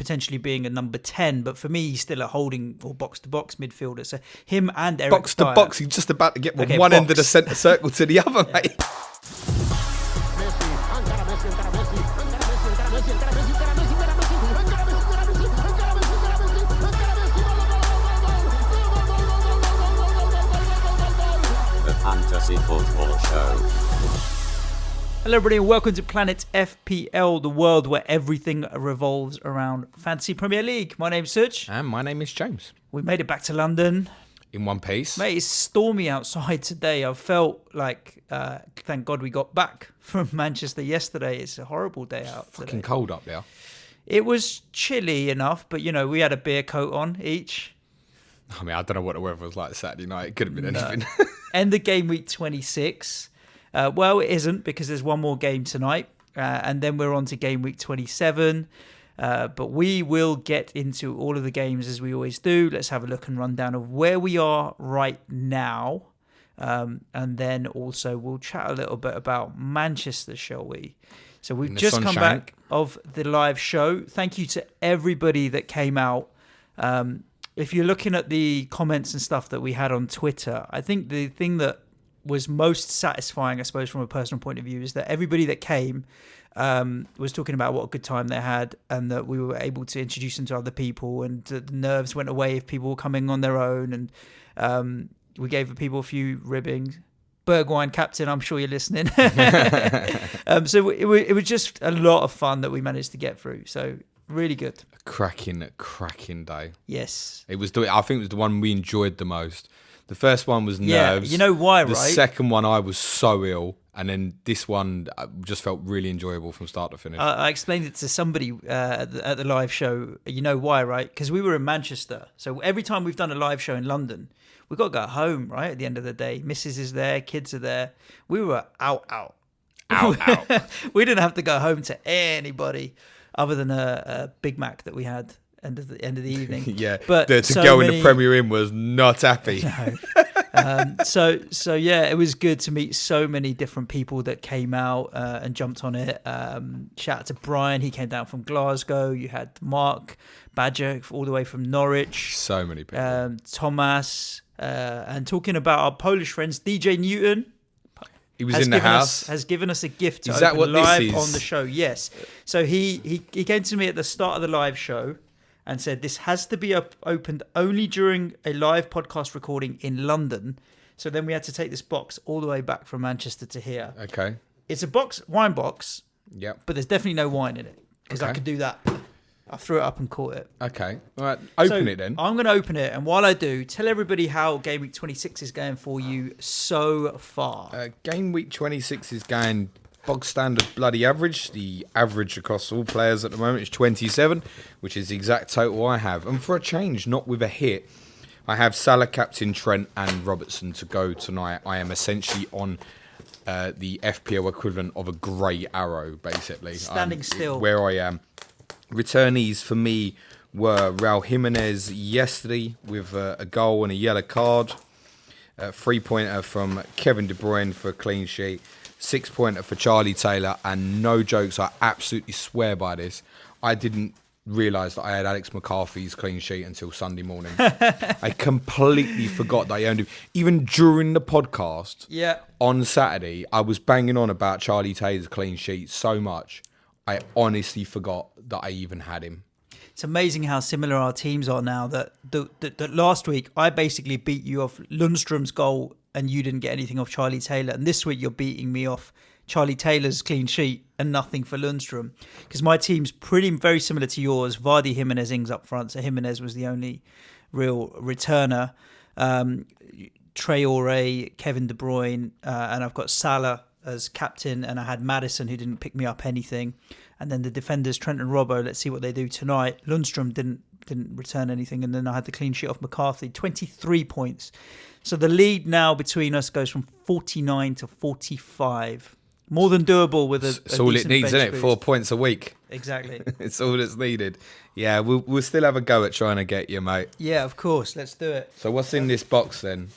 potentially being a number 10, but for me, he's still a holding or box-to-box midfielder. So him and Eric Box-to-box, Dyer, he's just about to get from Okay, one end of box. the centre circle to the other, mate. The Fantasy Football Show. Hello everybody and welcome to Planet FPL, the world where everything revolves around Fantasy Premier League. My name's Such. And my name is James. We made it back to London. In one piece. Mate, it's stormy outside today. I felt like, thank God we got back from Manchester yesterday. It's a horrible day out today. Fucking cold up there. It was chilly enough, but you know, we had a beer coat on each. I mean, I don't know what the weather was like Saturday night. It could have been anything. End of game week 26. Well, it isn't because there's one more game tonight. And then we're on to game week 27. But we will get into all of the games as we always do. Let's have a look and rundown of where we are right now. And then also we'll chat a little bit about Manchester, shall we? So we've just come back of the live show. Thank you to everybody that came out. If you're looking at the comments and stuff that we had on Twitter, I think the thing that was most satisfying, I suppose, from a personal point of view, is that everybody that came was talking about what a good time they had and that we were able to introduce them to other people, and the nerves went away if people were coming on their own, and we gave people a few ribbings. Bergwijn captain, I'm sure you're listening. So it was just a lot of fun that we managed to get through. So really good. A cracking day. Yes. I think it was the one we enjoyed the most. The first one was nerves. Yeah, you know why, right? The second one, I was so ill. And then this one just felt really enjoyable from start to finish. I explained it to somebody at the live show. You know why, right? Because we were in Manchester. So every time we've done a live show in London, we've got to go home, right? At the end of the day. Missus is there, kids are there. We were out. We didn't have to go home to anybody other than a Big Mac that we had end of the evening. Yeah, but the girl in the Premier Inn was not happy. No. So yeah, it was good to meet so many different people that came out and jumped on it. Shout out to Brian, he came down from Glasgow. You had Mark Badger all the way from Norwich. So many people. Thomas, and talking about our Polish friends, DJ Newton. He was in the house. Has given us a gift to Is that open what live this is? on the show. Yes. So he came to me at the start of the live show and said this has to be opened only during a live podcast recording in London. So then we had to take this box all the way back from Manchester to here. Okay. It's a wine box. Yep. But there's definitely no wine in it because I could do that. I threw it up and caught it. Okay. All right. Open it then. I'm going to open it. And while I do, tell everybody how Game Week 26 is going for you so far. Game Week 26 is going bog standard bloody average. The average across all players at the moment is 27, which is the exact total I have. And for a change, not with a hit, I have Salah, captain, Trent and Robertson to go tonight. I am essentially on the FPL equivalent of a grey arrow, basically. Standing still. Where I am. Returnees for me were Raul Jimenez yesterday with a goal and a yellow card. 3-pointer from Kevin De Bruyne for a clean sheet. 6-pointer for Charlie Taylor. And no jokes, I absolutely swear by this. I didn't realise that I had Alex McCarthy's clean sheet until Sunday morning. I completely forgot that I owned him. Even during the podcast on Saturday, I was banging on about Charlie Taylor's clean sheet so much. I honestly forgot that I even had him. It's amazing how similar our teams are now. That last week I basically beat you off Lundstram's goal and you didn't get anything off Charlie Taylor. And this week you're beating me off Charlie Taylor's clean sheet and nothing for Lundstram. Because my team's very similar to yours. Vardy, Jimenez, Ings up front. So Jimenez was the only real returner. Traore, Kevin De Bruyne, and I've got Salah as captain, and I had Maddison who didn't pick me up anything, and then the defenders Trent and Robbo. Let's see what they do tonight. Lundstram didn't return anything, and then I had the clean sheet off McCarthy. 23 points. So the lead now between us goes from 49 to 45. More than doable with a It's all it needs, isn't it? 4 points a week. Exactly. It's all that's needed. Yeah, we'll still have a go at trying to get you, mate. Yeah, of course. Let's do it. So what's in this box then?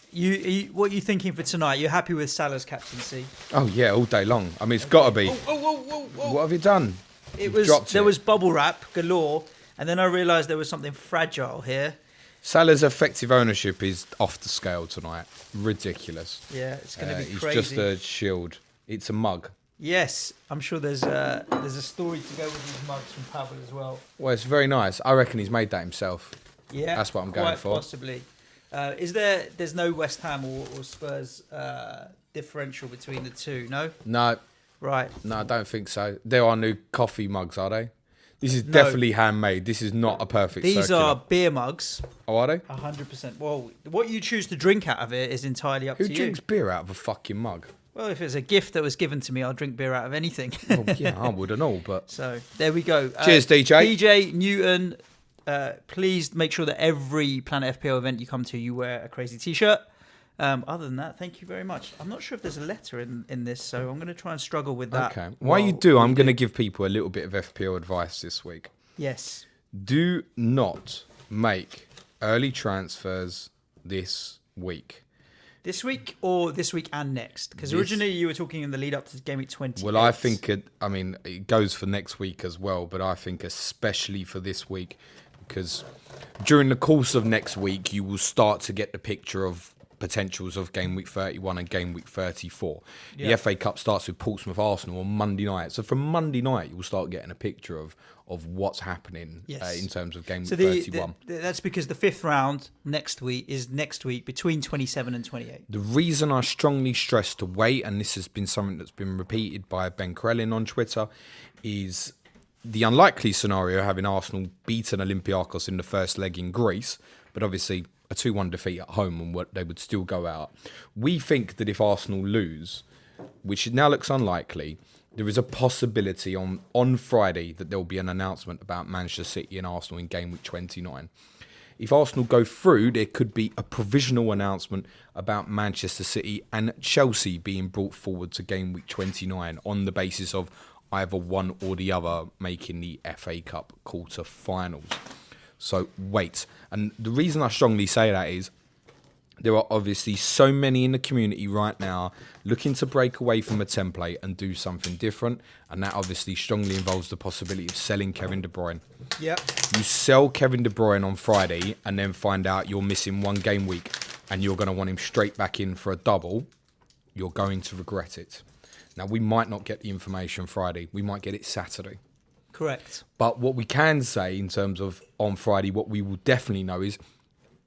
What are you thinking for tonight? You're happy with Salah's captaincy? Oh yeah, all day long. I mean, it's got to be. Whoa. What have you done? There was bubble wrap galore, And then I realised there was something fragile here. Salah's effective ownership is off the scale tonight. Ridiculous. Yeah, it's going to be It's crazy. just a shield. It's a mug. Yes, I'm sure there's a story to go with these mugs from Pavel as well. Well, it's very nice. I reckon he's made that himself. Yeah, That's what I'm going quite for. Possibly. There's no West Ham or Spurs differential between the two, no? No, Right. I don't think so. There are new coffee mugs, are they? This is definitely handmade. This is not a perfect These circular. are beer mugs. Oh, are they? 100%. Well, what you choose to drink out of it is entirely up Who to you. drinks beer out of a fucking mug? Well, if it's a gift that was given to me, I'll drink beer out of anything. Well, yeah, I wouldn't know, but... So, there we go. Cheers, DJ. DJ Newton, please make sure that every Planet FPL event you come to, you wear a crazy t-shirt. Other than that, thank you very much. I'm not sure if there's a letter in this, so I'm going to try and struggle with that. Okay. While you do, I'm going to give people a little bit of FPL advice this week. Yes. Do not make early transfers this week. This week or this week and next? Because originally you were talking in the lead up to Game Week 20. Well, I think it goes for next week as well, but I think especially for this week, because during the course of next week, you will start to get the picture of potentials of Game Week 31 and Game Week 34. Yeah. The FA Cup starts with Portsmouth Arsenal on Monday night. So from Monday night, you'll start getting a picture of what's happening in terms of Game Week 31. That's because the fifth round next week is between 27 and 28. The reason I strongly stress to wait, and this has been something that's been repeated by Ben Krellin on Twitter, is the unlikely scenario having Arsenal beaten Olympiacos in the first leg in Greece, but obviously a 2-1 defeat at home and what they would still go out. We think that if Arsenal lose, which now looks unlikely, there is a possibility on Friday that there will be an announcement about Manchester City and Arsenal in Game Week 29. If Arsenal go through, there could be a provisional announcement about Manchester City and Chelsea being brought forward to Game Week 29 on the basis of either one or the other making the FA Cup quarter-finals. So wait. And the reason I strongly say that is there are obviously so many in the community right now looking to break away from a template and do something different. And that obviously strongly involves the possibility of selling Kevin De Bruyne. Yep. You sell Kevin De Bruyne on Friday and then find out you're missing one game week and you're going to want him straight back in for a double. You're going to regret it. Now, we might not get the information Friday. We might get it Saturday. Correct. But what we can say in terms of on Friday, what we will definitely know is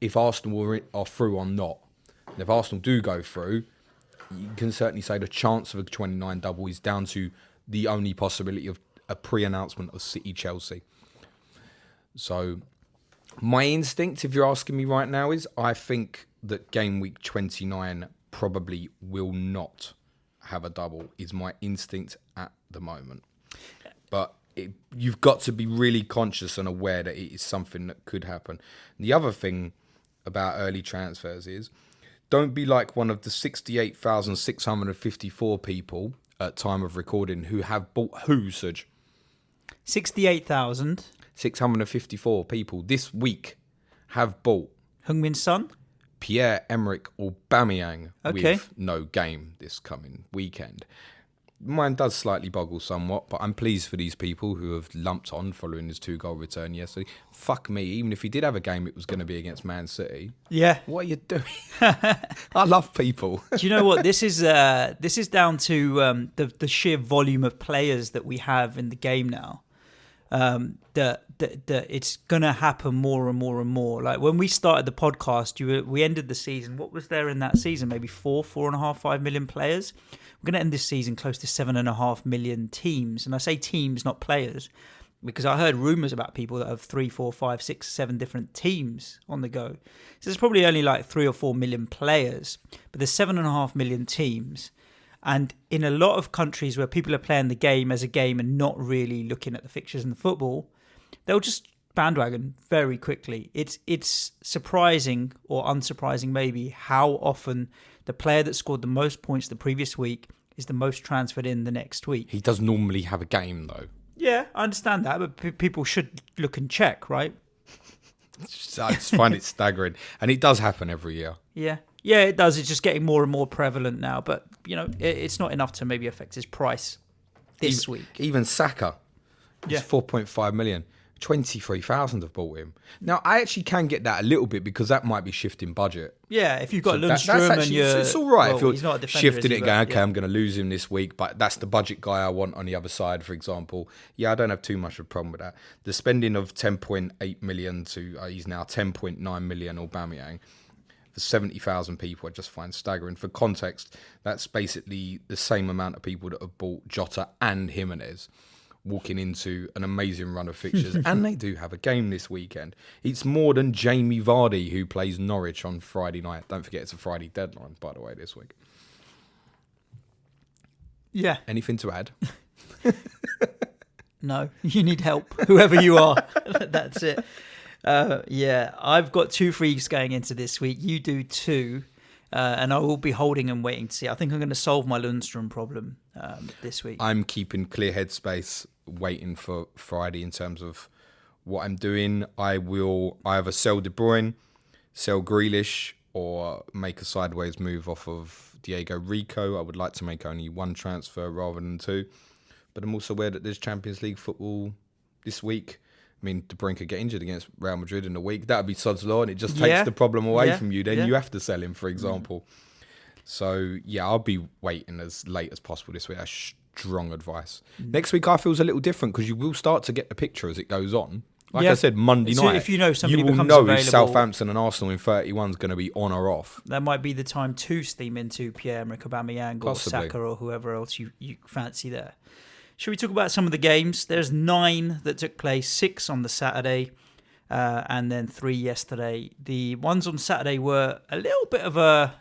if Arsenal are through or not. And if Arsenal do go through, you can certainly say the chance of a 29 double is down to the only possibility of a pre-announcement of City-Chelsea. So my instinct, if you're asking me right now, is I think that Game Week 29 probably will not have a double, is my instinct at the moment. But you've got to be really conscious and aware that it is something that could happen. The other thing about early transfers is don't be like one of the 68,654 people at time of recording who have bought Serge? 68,000. 654 people this week have bought Heung-min Son. Pierre-Emerick Aubameyang Okay. with no game this coming weekend. Mine does slightly boggle somewhat, but I'm pleased for these people who have lumped on following his 2-goal return yesterday. Fuck me, even if he did have a game, it was going to be against Man City. Yeah. What are you doing? I love people. Do you know what this is? This is down to the sheer volume of players that we have in the game now. That it's gonna happen more and more and more. Like when we started the podcast, we ended the season. What was there in that season? Maybe 4.5, 5 million players. We're gonna end this season close to 7.5 million teams, and I say teams, not players, because I heard rumours about people that have 3, 4, 5, 6, 7 different teams on the go. So there's probably only like 3 or 4 million players, but there's 7.5 million teams. And in a lot of countries where people are playing the game as a game and not really looking at the fixtures and the football, they'll just bandwagon very quickly. It's surprising or unsurprising maybe how often the player that scored the most points the previous week is the most transferred in the next week. He does normally have a game though. Yeah, I understand that, but people should look and check, right? I just find it staggering. And it does happen every year. Yeah, it does. It's just getting more and more prevalent now. But, you know, it's not enough to maybe affect his price this week. Even Saka, it's 4.5 million. 23,000 have bought him. Now, I actually can get that a little bit because that might be shifting budget. Yeah, if you've got So Lundstram and you're... it's all right. well, if you're he's not a defender, shifting is it he? going, But, okay, I'm going to lose him this week, but that's the budget guy I want on the other side, for example. Yeah, I don't have too much of a problem with that. The spending of 10.8 million to, he's now 10.9 million Aubameyang for 70,000 people, I just find staggering. For context, that's basically the same amount of people that have bought Jota and Jimenez, walking into an amazing run of fixtures. And they do have a game this weekend. It's more than Jamie Vardy, who plays Norwich on Friday night. Don't forget, it's a Friday deadline, by the way, this week. Yeah. Anything to add? No, you need help, whoever you are. That's it. Yeah, I've got 2 frees going into this week. You do 2. And I will be holding and waiting to see. I think I'm going to solve my Lundstram problem this week. I'm keeping clear headspace, waiting for Friday in terms of what I'm doing. I will either sell De Bruyne, sell Grealish, or make a sideways move off of Diego Rico. I would like to make only 1 transfer rather than 2. But I'm also aware that there's Champions League football this week. I mean, De Bruyne could get injured against Real Madrid in a week. That would be sod's law, and it just takes the problem away from you. Then you have to sell him, for example. So, yeah, I'll be waiting as late as possible this week. That's strong advice. Next week, I feel a little different because you will start to get the picture as it goes on. Like I said, Monday night, if you know somebody you will becomes know available, if Southampton and Arsenal in 31 is going to be on or off. That might be the time to steam into Pierre-Emerick Aubameyang or Possibly. Saka or whoever else you fancy there. Should we talk about some of the games? There's 9 that took place, 6 on the Saturday, and then 3 yesterday. The ones on Saturday were a little bit of a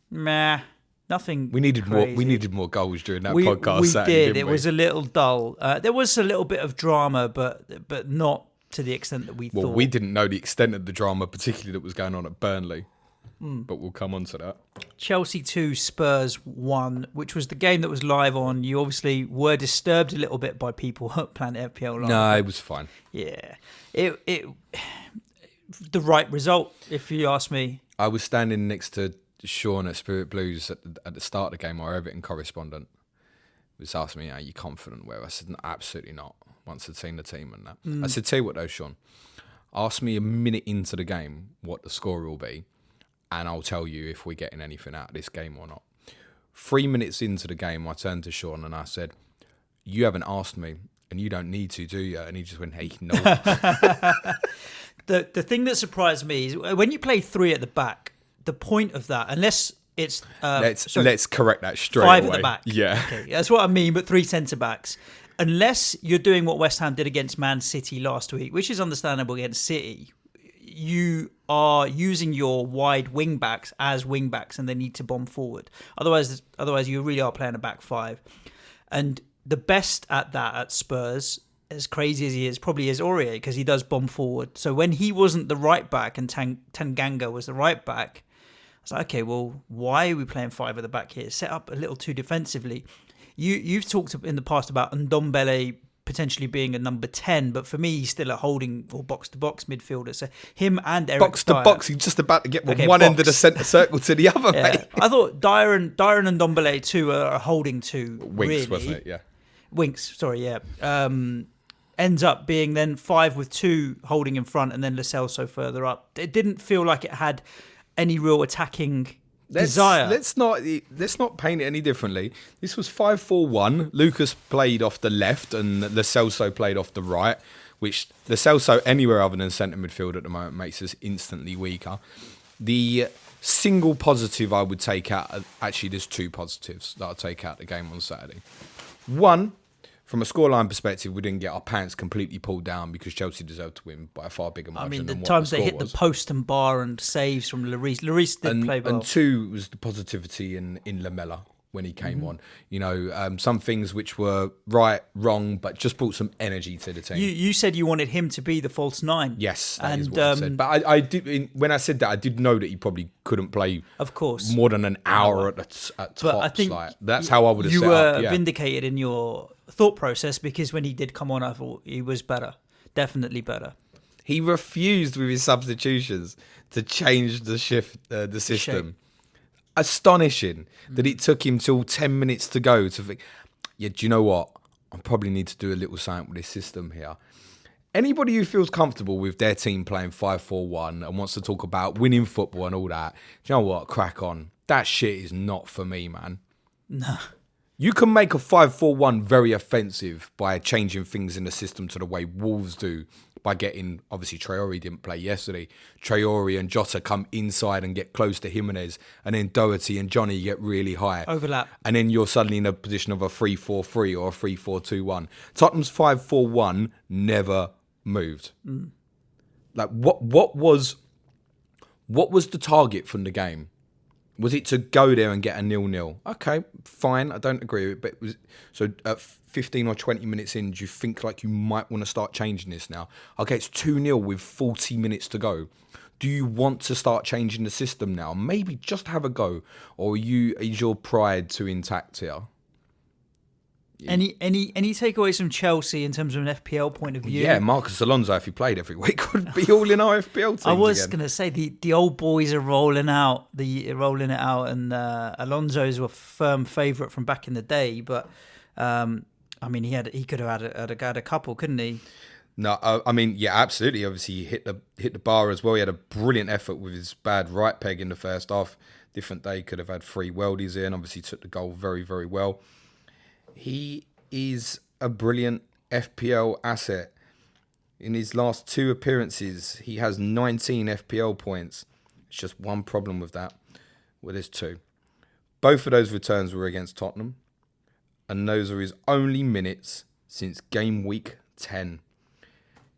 meh, nothing. We needed crazy. more. We needed more goals during that podcast. We Saturday, did. didn't It was a little dull. There was a little bit of drama, but not to the extent that we thought. Well, we didn't know the extent of the drama, particularly that was going on at Burnley. But we'll come on to that. Chelsea 2, Spurs 1, which was the game that was live on. You obviously were disturbed a little bit by people playing FPL Live. No, it was fine. Yeah. It the right result, if you ask me. I was standing next to Sean at Spirit Blues at the start of the game, our Everton correspondent. He was asking me, are you confident? Well, I said, no, absolutely not, once I'd seen the team and that. I said, tell you what though, Sean, ask me a minute into the game what the score will be, and I'll tell you if we're getting anything out of this game or not. 3 minutes into the game, I turned to Sean and I said, you haven't asked me, and you don't need to, do you? And he just went, hey, no. The thing that surprised me is when you play 3 at the back, the point of that, unless it's... let's correct that straight 5 away. at the back. Yeah. Okay, that's what I mean, but 3 centre-backs. Unless you're doing what West Ham did against Man City last week, which is understandable against City, you are using your wide wing backs as wing backs and they need to bomb forward. Otherwise you really are playing a back 5. And the best at that at Spurs, as crazy as he is, probably is Aurier, because he does bomb forward. So when he wasn't the right back and Tanganga was the right back, I was like, okay, well, why are we playing 5 at the back here? Set up a little too defensively. You've talked in the past about Ndombele potentially being a number 10, but for me, he's still a holding or box-to-box midfielder. So him and Eric Box-to-box, he's just about to get from one end of the centre circle to the other, yeah. mate. I thought Dyer and Ndombele too are holding 2, Winks, really. wasn't it? Yeah. Winks, sorry, yeah. Ends up being then 5 with 2 holding in front and then Lo Celso further up. It didn't feel like it had any real attacking desire. Let's not paint it any differently. This was 5-4-1. Lucas played off the left and Lo Celso played off the right, which Lo Celso anywhere other than centre midfield at the moment makes us instantly weaker. The single positive I would take out, actually there's 2 positives that I'll take out the game on Saturday. One, from a scoreline perspective, we didn't get our pants completely pulled down because Chelsea deserved to win by a far bigger margin. I mean, than the what times the they score hit was. the post and bar and saves from Lloris. Lloris did play well. And 2 was the positivity in Lamella when he came on. You know, some things which were right, wrong, but just brought some energy to the team. You said you wanted him to be the false 9. Yes, that is what I said. But I did. When I said that, I did know that he probably couldn't play, of course, more than an hour at tops. But I think that's how I would have set set up. up. You were vindicated in your thought process because when he did come on, I thought he was better, definitely better. He refused with his substitutions to change the system. Astonishing that it took him till 10 minutes to go to think, yeah, do you know what? I probably need to do a little something with this system here. Anybody who feels comfortable with their team playing 5-4-1 and wants to talk about winning football and all that, do you know what? Crack on. That shit is not for me, man. No. You can make a 5-4-1 very offensive by changing things in the system to the way Wolves do, by getting, obviously Traore didn't play yesterday, Traore and Jota come inside and get close to Jimenez, and then Doherty and Johnny get really high. Overlap. And then you're suddenly in a position of a 3-4-3 or a 3-4-2-1. Tottenham's 5-4-1 never moved. Like what was the target from the game? Was it to go there and get a 0-0? Okay, fine. I don't agree with it. But it was, so at 15 or 20 minutes in, do you think like you might want to start changing this now? Okay, it's 2-0 with 40 minutes to go. Do you want to start changing the system now? Maybe just have a go. Or is your pride too intact here? Any takeaways from Chelsea in terms of an FPL point of view? Yeah, Marcus Alonso, if he played every week, would be all in our FPL teams. I was going to say the old boys are rolling it out, and Alonso's were firm favourite from back in the day. But I mean, he could have had a couple, couldn't he? No, I mean, yeah, absolutely. Obviously, he hit the bar as well. He had a brilliant effort with his bad right peg in the first half. Different day, could have had 3 worldies in. Obviously, took the goal very, very well. He is a brilliant FPL asset. In his last 2 appearances, he has 19 FPL points. It's just one problem with that. Well, there's 2. Both of those returns were against Tottenham. And those are his only minutes since game week 10.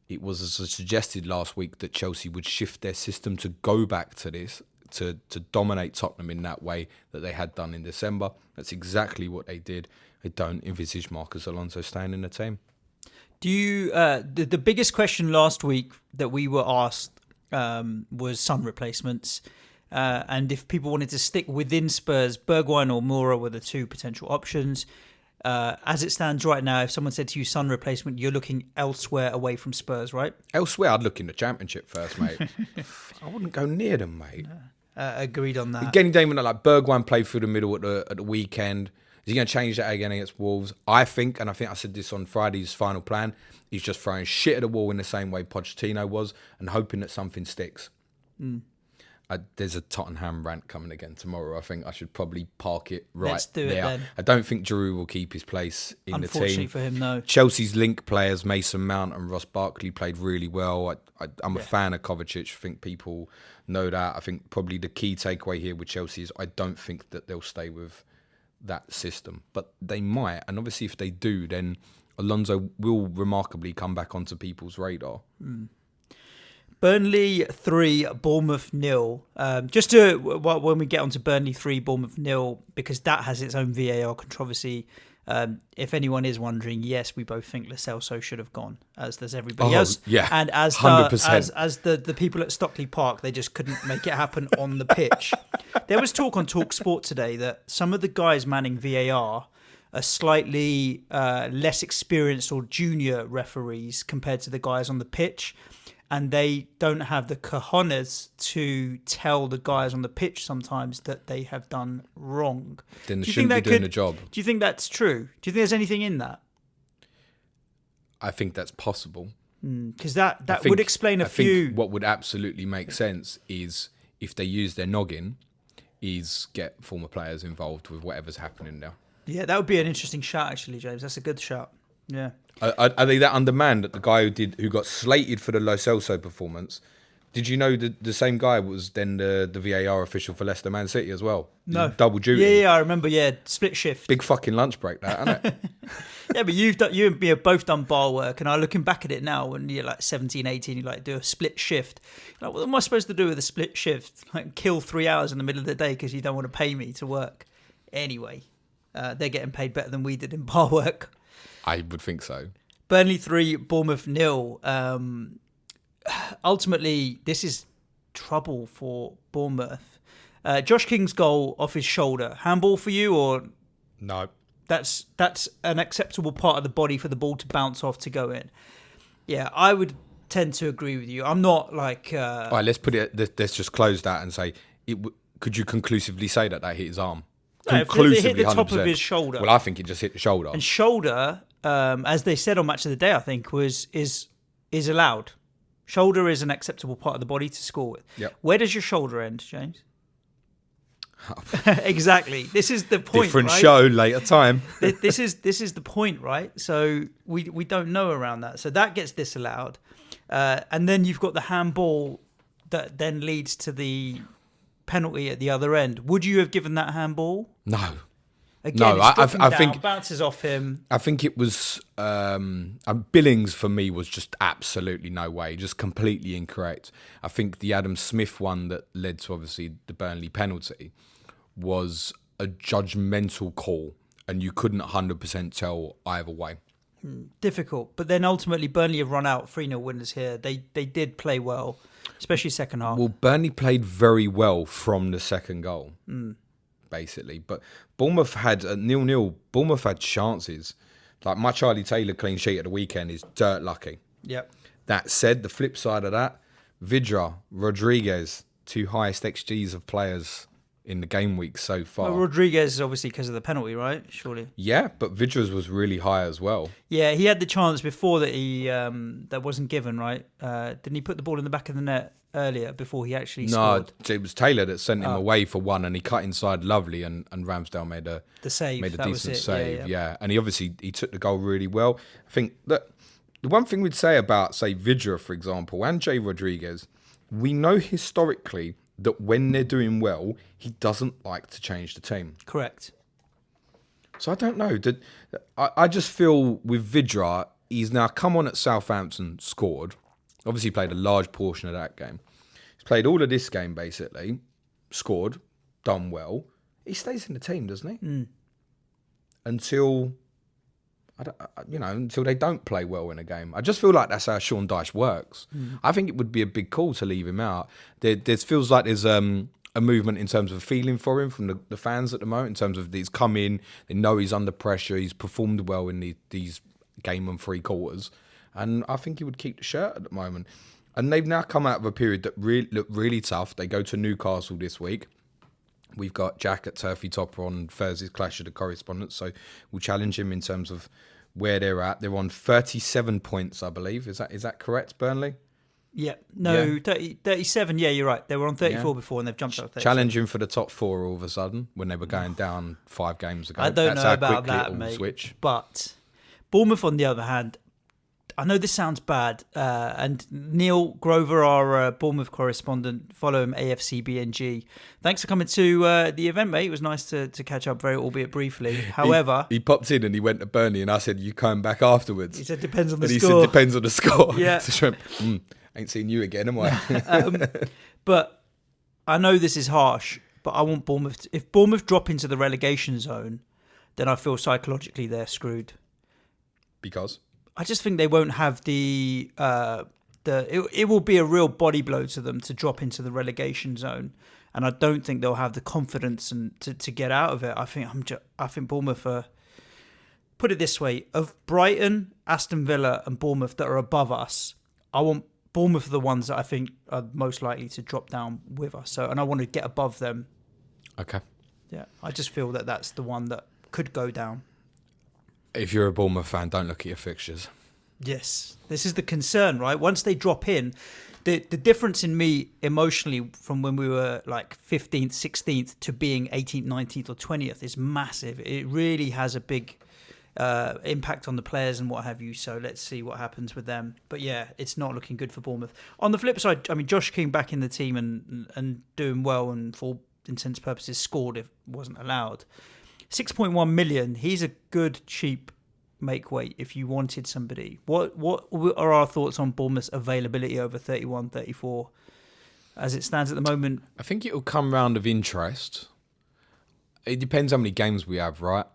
It was suggested last week that Chelsea would shift their system to go back to this, to dominate Tottenham in that way that they had done in December. That's exactly what they did. I don't envisage Marcus Alonso staying in the team. Do you? The biggest question last week that we were asked was Son replacements, and if people wanted to stick within Spurs, Bergwijn or Moura were the 2 potential options. As it stands right now, if someone said to you Son replacement, you're looking elsewhere away from Spurs, right? Elsewhere, I'd look in the Championship first, mate. I wouldn't go near them, mate. Agreed on that. Again, Damon, like Bergwijn played through the middle at the weekend. Is he going to change that again against Wolves? I think I said this on Friday's final plan, he's just throwing shit at the wall in the same way Pochettino was and hoping that something sticks. There's a Tottenham rant coming again tomorrow. I think I should probably park it right Let's do there. it then. I don't think Giroud will keep his place in the team. Unfortunately for him, no. Chelsea's link players, Mason Mount and Ross Barkley, played really well. I'm a fan of Kovacic. I think people know that. I think probably the key takeaway here with Chelsea is I don't think that they'll stay with that system, but they might. And obviously if they do, then Alonso will remarkably come back onto people's radar. Burnley 3, Bournemouth 0. Just to, when we get onto Burnley 3, Bournemouth 0, because that has its own VAR controversy. If anyone is wondering, yes, we both think Lo Celso should have gone, as does everybody else. Yeah, and as 100%. as the people at Stockley Park, they just couldn't make it happen on the pitch. There was talk on Talk Sport today that some of the guys manning VAR are slightly less experienced or junior referees compared to the guys on the pitch. And they don't have the cojones to tell the guys on the pitch sometimes that they have done wrong. Then they shouldn't be doing the job. Do you think that's true? Do you think there's anything in that? I think that's possible. Because that would explain a few. I think what would absolutely make sense is if they use their noggin, is get former players involved with whatever's happening now. Yeah, that would be an interesting shot, actually, James. That's a good shot. Yeah. Are they that undermanned that the guy who got slated for the Lo Celso performance? Did you know the same guy was then the VAR official for Leicester Man City as well? No. Double duty. Yeah, I remember. Yeah, split shift. Big fucking lunch break, that, isn't it? Yeah, but you and me have both done bar work, and I'm looking back at it now when you're like 17, 18, you like do a split shift. You're like, what am I supposed to do with a split shift? Like kill 3 hours in the middle of the day because you don't want to pay me to work. Anyway, they're getting paid better than we did in bar work. I would think so. Burnley 3, Bournemouth 0. Ultimately, this is trouble for Bournemouth. Josh King's goal off his shoulder. Handball for you, or no? That's an acceptable part of the body for the ball to bounce off to go in. Yeah, I would tend to agree with you. I'm not like... All right, let's just close that and say, could you conclusively say that hit his arm? No, if it hit the top 100%. Of his shoulder. Well, I think it just hit the shoulder. And shoulder, as they said on Match of the Day, I think, is is allowed. Shoulder is an acceptable part of the body to score with. Yep. Where does your shoulder end, James? Exactly. This is the point. Different right? show, later time. This is the point, right? So we don't know around that. So that gets disallowed, and then you've got the handball that then leads to the penalty at the other end. Would you have given that handball? No. Again, No, I think bounces off him. I think it was Billings for me was just absolutely no way, just completely incorrect. I think the Adam Smith one that led to obviously the Burnley penalty was a judgmental call, and you couldn't 100% tell either way. Difficult, but then ultimately Burnley have run out 3-0 winners here. They did play well, especially second half. Well, Burnley played very well from the second goal. Basically, but Bournemouth had a 0-0. Bournemouth had chances. Like my Charlie Taylor clean sheet at the weekend is dirt lucky. Yep. That said, the flip side of that, Vidra, Rodriguez, 2 highest XGs of players in the game week so far. Well, Rodriguez is obviously because of the penalty, right? Surely. Yeah, but Vidra's was really high as well. Yeah, he had the chance before that he that wasn't given, right? Didn't he put the ball in the back of the net earlier before he actually scored? No, it was Taylor that sent him away for one, and he cut inside lovely, and Ramsdale made a decent save. Yeah, and he took the goal really well. I think that the one thing we'd say about, say, Vidra, for example, and Jay Rodriguez, we know historically that when they're doing well, he doesn't like to change the team. Correct. So I don't know. I just feel with Vidra, he's now come on at Southampton, scored. Obviously played a large portion of that game. He's played all of this game, basically. Scored. Done well. He stays in the team, doesn't he? Until they don't play well in a game. I just feel like that's how Sean Dyche works. I think it would be a big call to leave him out. There feels like there's a movement in terms of feeling for him from the fans at the moment, in terms of he's come in, they know he's under pressure, he's performed well in these game and 3 quarters. And I think he would keep the shirt at the moment. And they've now come out of a period that looked really tough. They go to Newcastle this week. We've got Jack at Turfy Topper on Thursday's Clash of the Correspondents. So we'll challenge him in terms of where they're at. They're on 37 points, I believe. Is that correct, Burnley? Yeah. No, Yeah. 37. Yeah, you're right. They were on 34 before and they've jumped up 37. Challenging for the top 4 all of a sudden when they were going down 5 games ago. I don't That's know how about quickly that, it will mate. switch. But Bournemouth, on the other hand, I know this sounds bad, and Neil Grover, our Bournemouth correspondent, follow him, AFCBNG. Thanks for coming to the event, mate. It was nice to catch up, albeit briefly. However... He popped in and he went to Burnley and I said, you come back afterwards. He said, depends on the and score. He said, depends on the score. Yeah. So, ain't seen you again, am I? But I know this is harsh, but I want Bournemouth... If Bournemouth drop into the relegation zone, then I feel psychologically they're screwed. Because? I just think they won't have it will be a real body blow to them to drop into the relegation zone, and I don't think they'll have the confidence to get out of it. I think Bournemouth are, put it this way, of Brighton, Aston Villa and Bournemouth that are above us, I want Bournemouth are the ones that I think are most likely to drop down with us. So, and I want to get above them. Okay. Yeah, I just feel that that's the one that could go down. If you're a Bournemouth fan, don't look at your fixtures. Yes, this is the concern, right? Once they drop in, the difference in me emotionally from when we were like 15th, 16th to being 18th, 19th or 20th is massive. It really has a big impact on the players and what have you. So let's see what happens with them. But yeah, it's not looking good for Bournemouth. On the flip side, I mean, Josh King back in the team and doing well and for all intents and purposes scored if it wasn't allowed. 6.1 million. He's a good, cheap make weight if you wanted somebody. What are our thoughts on Bournemouth's availability over 31, 34 as it stands at the moment? I think it'll come round of interest. It depends how many games we have, right?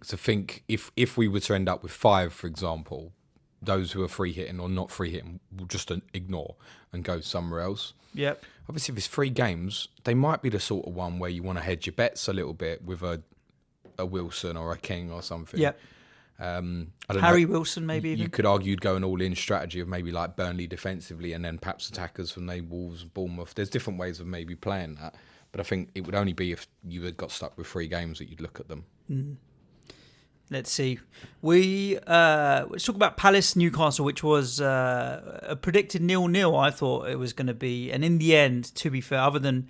So think if we were to end up with 5, for example, those who are free hitting or not free hitting will just ignore and go somewhere else. Yep. Obviously, if it's 3 games, they might be the sort of one where you want to hedge your bets a little bit with a Wilson or a King or something. Yep. I don't Harry know. Wilson, maybe even. You could argue you'd go an all-in strategy of maybe like Burnley defensively and then perhaps attackers from Wolves and Bournemouth. There's different ways of maybe playing that. But I think it would only be if you had got stuck with 3 games that you'd look at them. Let's see. Let's talk about Palace Newcastle, which was a predicted 0-0. I thought it was going to be, and in the end, to be fair, other than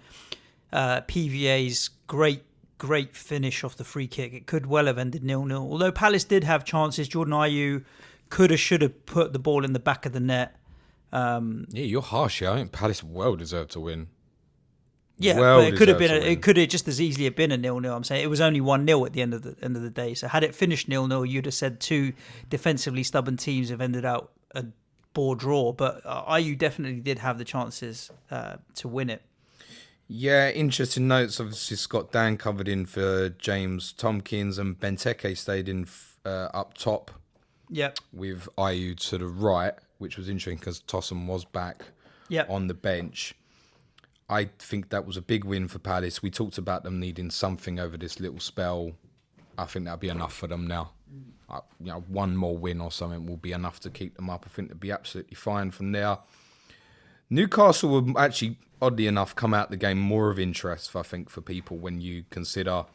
PVA's great finish off the free kick, it could well have ended 0-0. Although Palace did have chances, Jordan Ayew should have put the ball in the back of the net. Yeah, you're harsh here. I think Palace well deserved to win. Yeah, well, but it could have been. It could have just as easily have been a 0-0. I'm saying it was only 1-0 at the end of the day. So had it finished 0-0, you'd have said two defensively stubborn teams have ended out a bore draw. But Ayew definitely did have the chances to win it. Yeah, interesting notes. Obviously, Scott Dan covered in for James Tompkins, and Benteke stayed in up top. Yep. With Ayew to the right, which was interesting because Tossum was back on the bench. I think that was a big win for Palace. We talked about them needing something over this little spell. I think that'll be enough for them now. One more win or something will be enough to keep them up. I think they'll be absolutely fine from there. Newcastle will actually, oddly enough, come out the game more of interest, I think, for people when you consider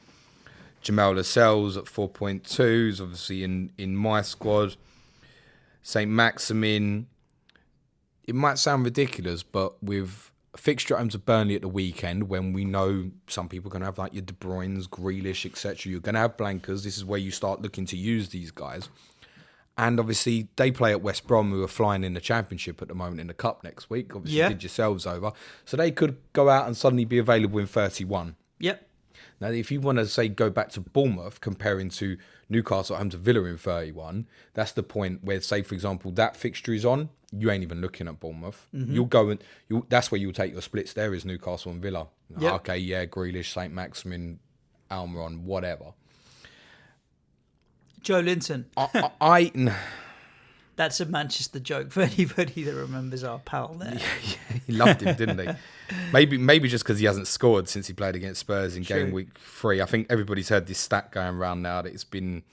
Jamal Lascelles at 4.2 is obviously in my squad. St. Maximin. It might sound ridiculous, but with fixture at home to Burnley at the weekend, when we know some people are going to have like your De Bruyne's, Grealish, etc. You're going to have blankers. This is where you start looking to use these guys. And obviously, they play at West Brom, who are flying in the Championship at the moment in the Cup next week. Obviously, did yourselves over. So they could go out and suddenly be available in 31. Yep. Now, if you want to say go back to Bournemouth, comparing to Newcastle at home to Villa in 31, that's the point where, say, for example, that fixture is on. You ain't even looking at Bournemouth. Mm-hmm. You'll go and that's where you'll take your splits. There is Newcastle and Villa. Yep. Okay, yeah, Grealish, St. Maximin, Almiron, whatever. Joe Linton. That's a Manchester joke for anybody that remembers our pal there. Yeah, he loved him, didn't he? Maybe just because he hasn't scored since he played against Spurs in game week 3. I think everybody's heard this stat going around now that it's been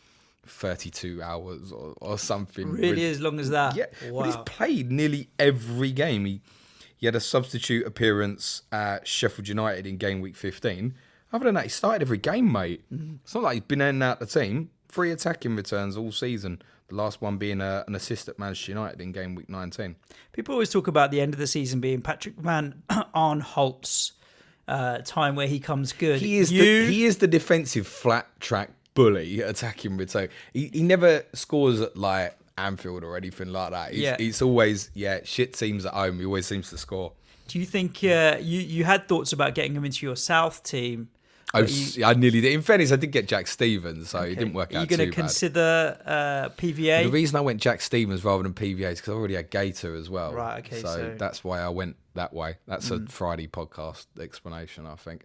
32 hours or something. Really, as long as that? Yeah. Wow. Well, he's played nearly every game. He had a substitute appearance at Sheffield United in game week 15. Other than that, he started every game, mate. Mm-hmm. It's not like he's been in and out the team. 3 attacking returns all season. The last one being an assist at Manchester United in game week 19. People always talk about the end of the season being Patrick Van Aanholt's time where he comes good. He is the defensive flat track bully attacking return. He never scores at like Anfield or anything like that. It's always shit teams at home. He always seems to score. Do you think you had thoughts about getting him into your South team? I nearly did. In fairness, I did get Jack Stevens, so it didn't work out too bad. Are you going to consider PVA? The reason I went Jack Stevens rather than PVA is because I already had Gator as well. Right, okay. So that's why I went that way. That's a Friday podcast explanation, I think.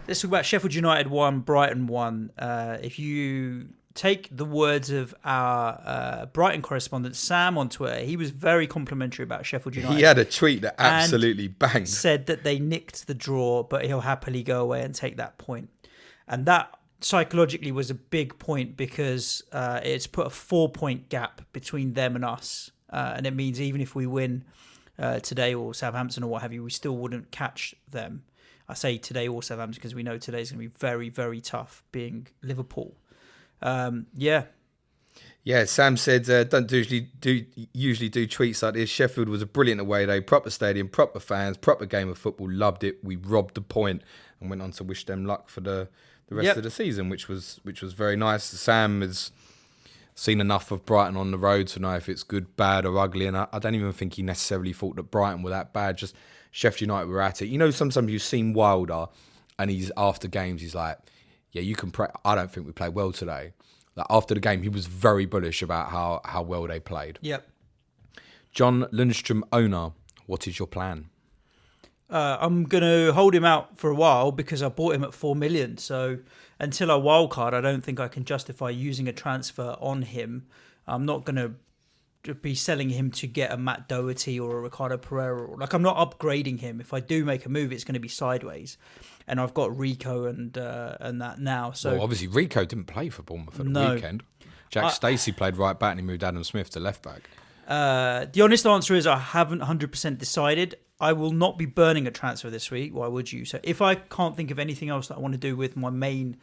Let's talk about Sheffield United 1, Brighton 1. If you take the words of our Brighton correspondent, Sam, on Twitter, he was very complimentary about Sheffield United. He had a tweet that absolutely banged. Said that they nicked the draw, but he'll happily go away and take that point. And that psychologically was a big point because it's put a 4-point gap between them and us. And it means even if we win today or Southampton or what have you, we still wouldn't catch them. I say today or Southampton because we know today's going to be very, very tough being Liverpool. Yeah, Sam said, don't usually do tweets like this. Sheffield was a brilliant away day, proper stadium, proper fans, proper game of football, loved it. We robbed the point and went on to wish them luck for the rest of the season, which was very nice. Sam has seen enough of Brighton on the road to know if it's good, bad or ugly, and I don't even think he necessarily thought that Brighton were that bad, just Sheffield United were at it. You know, sometimes you've seen Wilder and he's after games, he's like, yeah, you can pray. I don't think we played well today. Like after the game, he was very bullish about how well they played. Yep. John Lundstram, owner, what is your plan? I'm going to hold him out for a while because I bought him at 4 million. So until I wildcard, I don't think I can justify using a transfer on him. I'm not going to be selling him to get a Matt Doherty or a Ricardo Pereira. Like I'm not upgrading him. If I do make a move, it's going to be sideways. And I've got Rico and that now. So well, obviously Rico didn't play for Bournemouth at the weekend. Jack Stacey played right back and he moved Adam Smith to left back. The honest answer is I haven't 100% decided. I will not be burning a transfer this week. Why would you? So if I can't think of anything else that I want to do with my main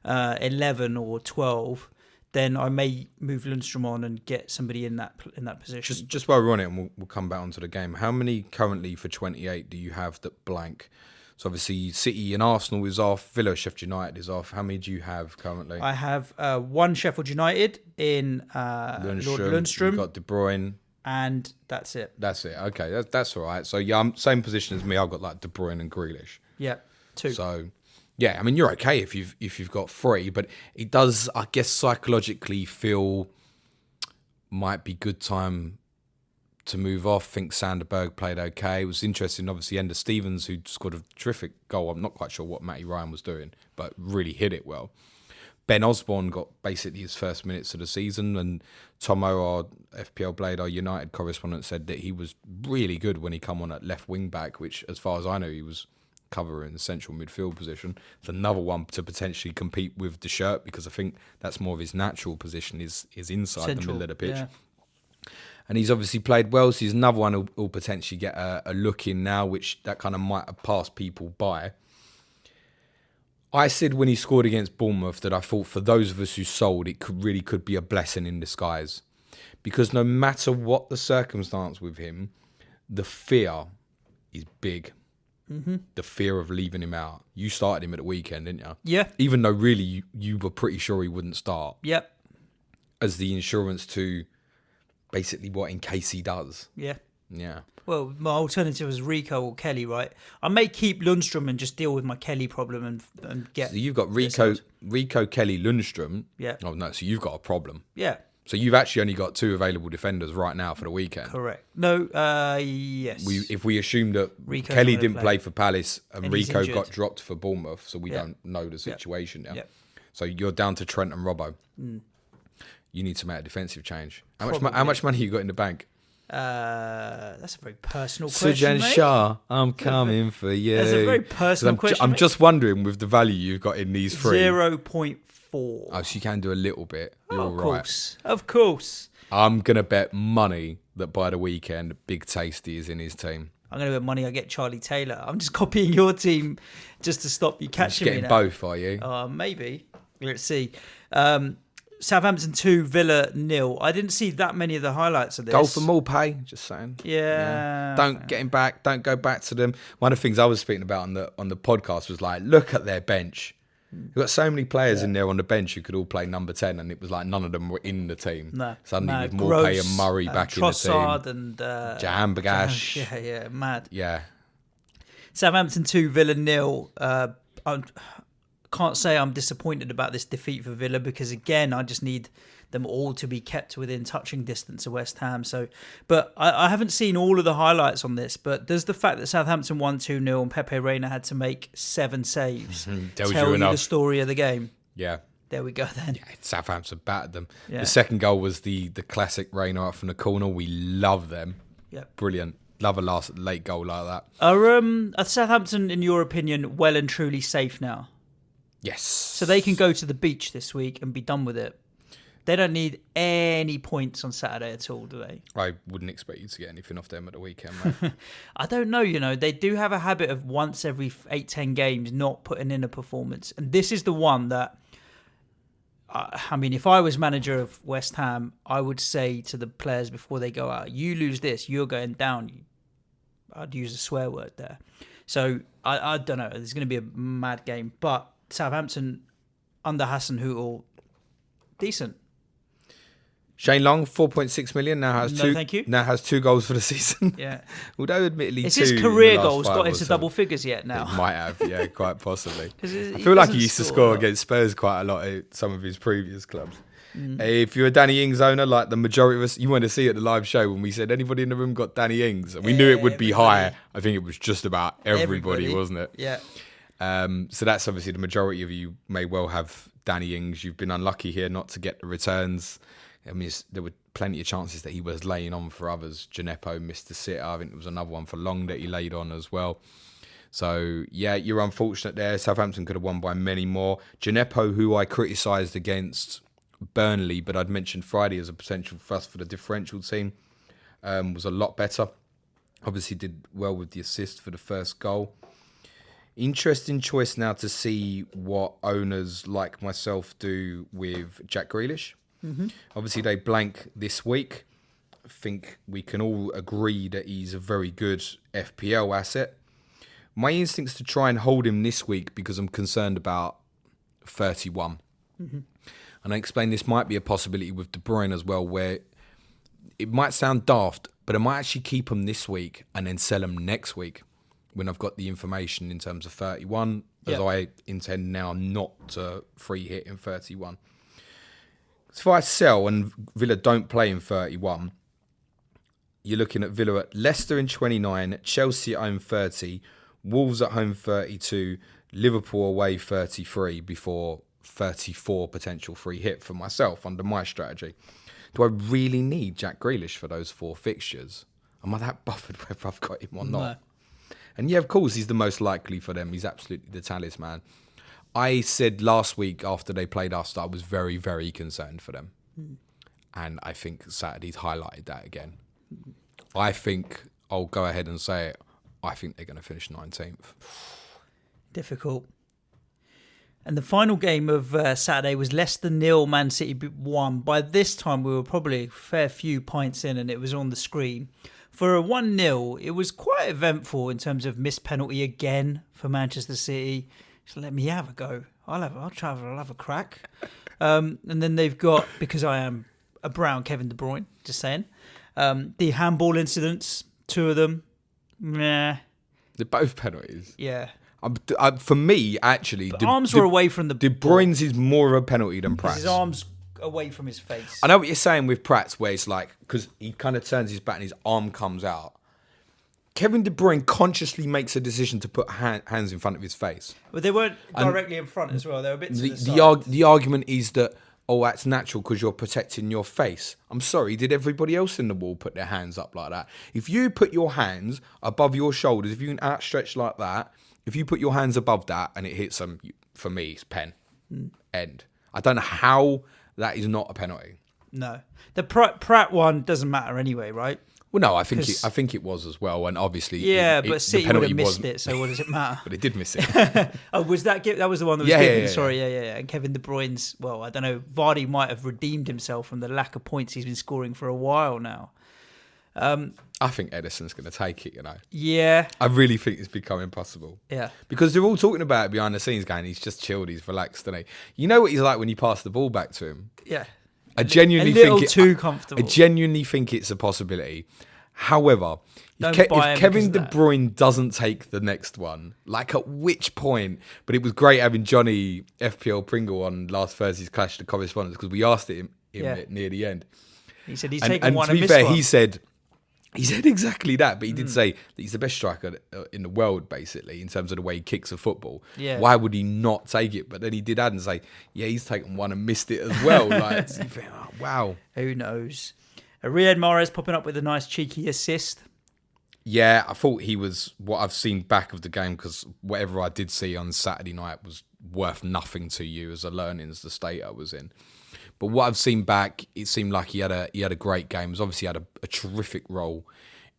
11 or 12, then I may move Lundstram on and get somebody in that position. Just while we're on it, and we'll come back onto the game. How many currently for 28 do you have that blank? So obviously City and Arsenal is off. Villa, Sheffield United is off. How many do you have currently? I have one Sheffield United in Lord Lundstram. You've got De Bruyne. And that's it. That's it. Okay, that's all right. So yeah, I'm same position as me. I've got like De Bruyne and Grealish. Yeah, 2. So yeah, I mean you're okay if you've got 3, but it does, I guess, psychologically feel might be good time to move off. I think Sanderberg played okay. It was interesting, obviously, Ender Stevens, who scored a terrific goal. I'm not quite sure what Matty Ryan was doing, but really hit it well. Ben Osborne got basically his first minutes of the season, and Tomo, our FPL Blade, our United correspondent, said that he was really good when he come on at left wing back, which, as far as I know, he was covering the central midfield position. It's another one to potentially compete with the shirt, because I think that's more of his natural position is inside the middle of the pitch. Yeah. And he's obviously played well, so he's another one who'll potentially get a look in now, which that kind of might have passed people by. I said when he scored against Bournemouth that I thought for those of us who sold, it could be a blessing in disguise. Because no matter what the circumstance with him, the fear is big. Mm-hmm. The fear of leaving him out. You started him at the weekend, didn't you? Yeah. Even though really you were pretty sure he wouldn't start. Yep. As the insurance to basically what in case he does. Yeah. Yeah. Well, my alternative is Rico or Kelly, right? I may keep Lundstram and just deal with my Kelly problem and get... So you've got Rico, Kelly, Lundstram. Yeah. Oh, no, so you've got a problem. Yeah. So you've actually only got 2 available defenders right now for the weekend. Correct. No, yes. If we assume that Rico's Kelly gonna didn't play for Palace and Rico injured. got dropped for Bournemouth, so we don't know the situation now. Yep. So you're down to Trent and Robbo. You need to make a defensive change. How much money you got in the bank? That's a very personal question, Sujan mate. Shah, I'm coming for you. That's a very personal question, I'm mate. just wondering with the value you've got in these 3. 0.4. Oh, so you can do a little bit. You're all right. Of course. I'm going to bet money that by the weekend, Big Tasty is in his team. I'm going to bet money I get Charlie Taylor. I'm just copying your team just to stop you catching me Getting now. both, are you? Maybe. Let's see. Southampton 2, Villa 0. I didn't see that many of the highlights of this. Goal for Morpay, just saying. Yeah. Don't get him back. Don't go back to them. One of the things I was speaking about on the podcast was like, look at their bench. You've got so many players in there on the bench who could all play number 10, and it was like none of them were in the team. No. Suddenly with Morpay and Murray back in the team. Trossard and Jahan Bagash. Yeah, mad. Yeah. Southampton 2, Villa 0. I can't say I'm disappointed about this defeat for Villa, because again, I just need them all to be kept within touching distance of West Ham. So, but I haven't seen all of the highlights on this, but does the fact that Southampton won 2-0 and Pepe Reina had to make 7 saves tell you the story of the game? Yeah. There we go then. Yeah, Southampton battered them. Yeah. The second goal was the classic Reina up from the corner. We love them. Yeah. Brilliant. Love a late goal like that. Are Southampton, in your opinion, well and truly safe now? Yes. So they can go to the beach this week and be done with it. They don't need any points on Saturday at all, do they? I wouldn't expect you to get anything off them at the weekend, mate. I don't know, they do have a habit of once every 8-10 games not putting in a performance. And this is the one that, I mean, if I was manager of West Ham, I would say to the players before they go out, you lose this, you're going down. I'd use a swear word there. So, I don't know. There's going to be a mad game. But Southampton, under Hasenhüttl, decent. Shane Long, 4.6 million, now has 2 goals for the season. Yeah. Although admittedly Is 2 his in career the last goals 5 got or into so. double figures yet now? It might have, yeah, quite possibly. I he feel like he doesn't used to score score a lot. against Spurs quite a lot at some of his previous clubs. If you're a Danny Ings owner, like the majority of us, you want to see at the live show when we said anybody in the room got Danny Ings, and we knew it would be high. I think it was just about everybody. Wasn't it? Yeah. So that's obviously the majority of you may well have Danny Ings. You've been unlucky here not to get the returns. I mean, there were plenty of chances that he was laying on for others. Gineppo missed the sitter. I think there was another one for Long that he laid on as well. So, yeah, you're unfortunate there. Southampton could have won by many more. Gineppo, who I criticised against Burnley, but I'd mentioned Friday as a potential fuss for the differential team, was a lot better. Obviously did well with the assist for the first goal. Interesting choice now to see what owners like myself do with Jack Grealish. Obviously, they blank this week. I think we can all agree that he's a very good FPL asset. My instinct's to try and hold him this week because I'm concerned about 31. And I explained this might be a possibility with De Bruyne as well, where it might sound daft, but I might actually keep him this week and then sell him next week when I've got the information in terms of 31, as I intend now not to free hit in 31. So if I sell and Villa don't play in 31, you're looking at Villa at Leicester in 29, Chelsea at home 30, Wolves at home 32, Liverpool away 33 before 34 potential free hit for myself under my strategy. Do I really need Jack Grealish for those 4 fixtures? Am I that bothered whether I've got him or not? No. And yeah, of course, he's the most likely for them. He's absolutely the talisman. I said last week after they played us that I was very, very concerned for them. And I think Saturday's highlighted that again. I think, I'll go ahead and say it, I think they're going to finish 19th. Difficult. And the final game of Saturday was Leicester 0, Man City 1. By this time, we were probably a fair few pints in and it was on the screen. For a 1-0, it was quite eventful in terms of missed penalty again for Manchester City. Just let me have a go. I'll have a crack. And then they've got, because I am a brown Kevin De Bruyne, just saying, the handball incidents, 2 of them. Meh. They're both penalties. Yeah. For me, actually, The arms were away from the De Bruyne's is more of a penalty than Pratt's. His arms away from his face. I know what you're saying with Pratt's, where it's like, because he kind of turns his back and his arm comes out. Kevin De Bruyne consciously makes a decision to put hands in front of his face. But they weren't directly in front as well. They were a bit to the side. The argument is that, oh, that's natural because you're protecting your face. I'm sorry, did everybody else in the wall put their hands up like that? If you put your hands above your shoulders, if you can outstretch like that, if you put your hands above that and it hits them, for me, it's pen. End. I don't know how that is not a penalty. No. The Pratt one doesn't matter anyway, right? Well, no, I think it was as well, and obviously, but City would have missed it. So what does it matter? But it did miss it. Oh, was that was the one that was given? Yeah. Sorry, yeah. And Kevin De Bruyne's. Well, I don't know. Vardy might have redeemed himself from the lack of points he's been scoring for a while now. I think Edison's going to take it. Yeah. I really think it's become impossible. Yeah. Because they're all talking about it behind the scenes, going, he's just chilled, he's relaxed, isn't he? You know what he's like when you pass the ball back to him. Yeah. I genuinely too comfortable. I genuinely think it's a possibility. However, if Kevin De Bruyne doesn't take the next one, like at which point? But it was great having Johnny FPL Pringle on last Thursday's Clash of Correspondence because we asked him near the end. He said he's taken one and and to be fair, one. he said exactly that, but he did say that he's the best striker in the world, basically, in terms of the way he kicks a football. Yeah. Why would he not take it? But then he did add and say, yeah, he's taken one and missed it as well. Like, you think, oh, wow. Who knows? Riyad Mahrez popping up with a nice cheeky assist. Yeah, I thought he was what I've seen back of the game because whatever I did see on Saturday night was worth nothing to you as a learnings, the state I was in. But what I've seen back, it seemed like he had a great game. He's obviously had a terrific role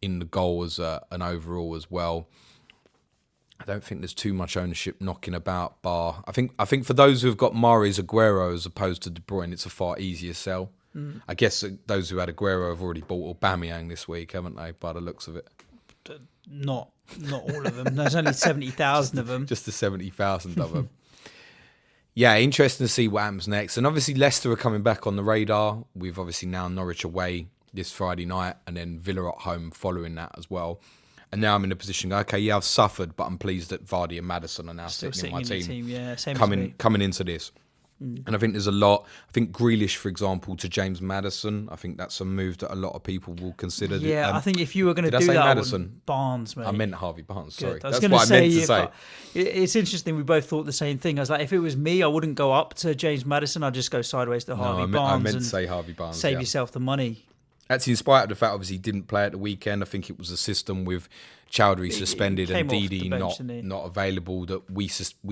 in the goal as an overall as well. I don't think there's too much ownership knocking about. Bar, I think for those who have got Mahrez, Aguero as opposed to De Bruyne, it's a far easier sell. I guess those who had Aguero have already bought Aubameyang this week, haven't they? By the looks of it. Not all of them. There's only 70,000 of them. Just the 70,000 of them. Yeah, interesting to see what happens next. And obviously Leicester are coming back on the radar. We've obviously now Norwich away this Friday night and then Villa at home following that as well. And now I'm in a position, okay, yeah, I've suffered, but I'm pleased that Vardy and Maddison are now sitting in my team. Yeah, same coming into this. And I think there's a lot. I think Grealish, for example, to James Maddison. I think that's a move that a lot of people will consider. Yeah, I think if you were going to do that, Maddison? Barnes, mate. I meant Harvey Barnes. Sorry, that's what I meant to say. It's interesting. We both thought the same thing. I was like, if it was me, I wouldn't go up to James Maddison. I'd just go sideways to Harvey Barnes. I meant to say Harvey Barnes. Save yourself the money. Actually, in spite of the fact, obviously, he didn't play at the weekend. I think it was a system with Chowdhury suspended and Didi not available. That we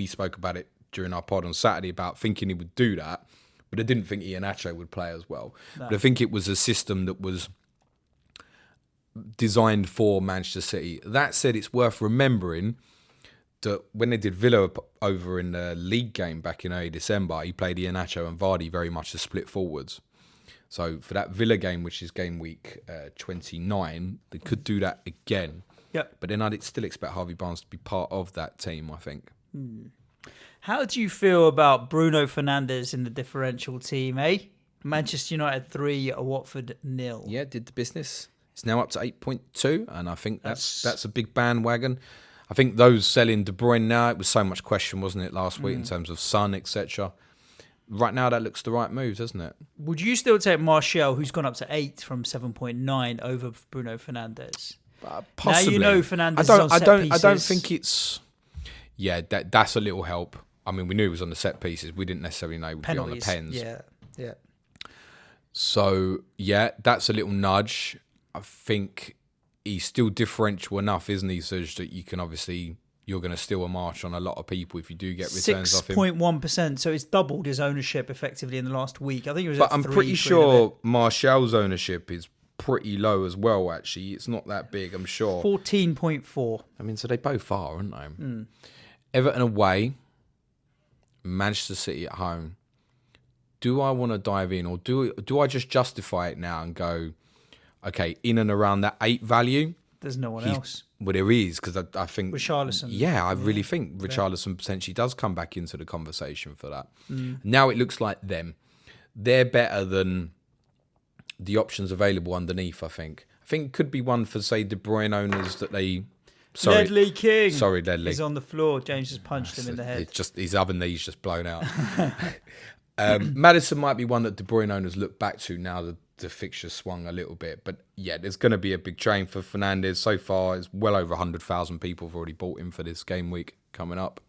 spoke about it during our pod on Saturday about thinking he would do that, but I didn't think Iheanacho would play as well. No. But I think it was a system that was designed for Manchester City. That said, it's worth remembering that when they did Villa over in the league game back in early December, he played Iheanacho and Vardy very much as split forwards. So for that Villa game, which is game week 29, they could do that again. Yep. But then I'd still expect Harvey Barnes to be part of that team, I think. How do you feel about Bruno Fernandes in the differential team, eh? Manchester United 3, Watford 0. Yeah, did the business. It's now up to 8.2, and I think that's a big bandwagon. I think those selling De Bruyne now, it was so much question, wasn't it, last week in terms of Son, etc. Right now, that looks the right move, doesn't it? Would you still take Martial, who's gone up to 8 from 7.9, over Bruno Fernandes? Possibly. Now you know Fernandes is on set pieces. I don't think it's... Yeah, that's a little help. I mean, we knew he was on the set pieces. We didn't necessarily know he would be on the pens. Yeah. So, yeah, that's a little nudge. I think he's still differential enough, isn't he, Suj, that you can obviously... You're going to steal a march on a lot of people if you do get returns off him. 6.1%, so it's doubled his ownership effectively in the last week. I think it was. But I'm pretty sure Martial's ownership is pretty low as well. Actually, it's not that big. I'm sure 14.4. I mean, so they both are, aren't they? Everton away, Manchester City at home. Do I want to dive in, or do I just justify it now and go, okay, in and around that 8 value? There's no one else. Well, there is, because I think... Richarlison. Yeah, I really think Richarlison potentially does come back into the conversation for that. Now it looks like them. They're better than the options available underneath, I think. I think it could be one for, say, De Bruyne owners that they... Ledley King. Sorry, Ledley. He's on the floor. James just punched him in the head. It's just his other knee's just blown out. Maddison might be one that De Bruyne owners look back to now that the fixture swung a little bit. But yeah, there's going to be a big train for Fernandes. So far, it's well over 100,000 people have already bought him for this game week coming up.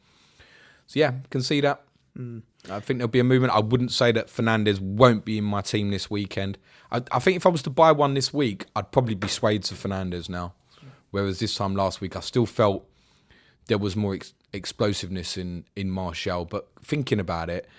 So yeah, can see that. I think there'll be a movement. I wouldn't say that Fernandes won't be in my team this weekend. I think if I was to buy one this week, I'd probably be swayed to Fernandes now. Whereas this time last week, I still felt there was more explosiveness in Martial. But thinking about it,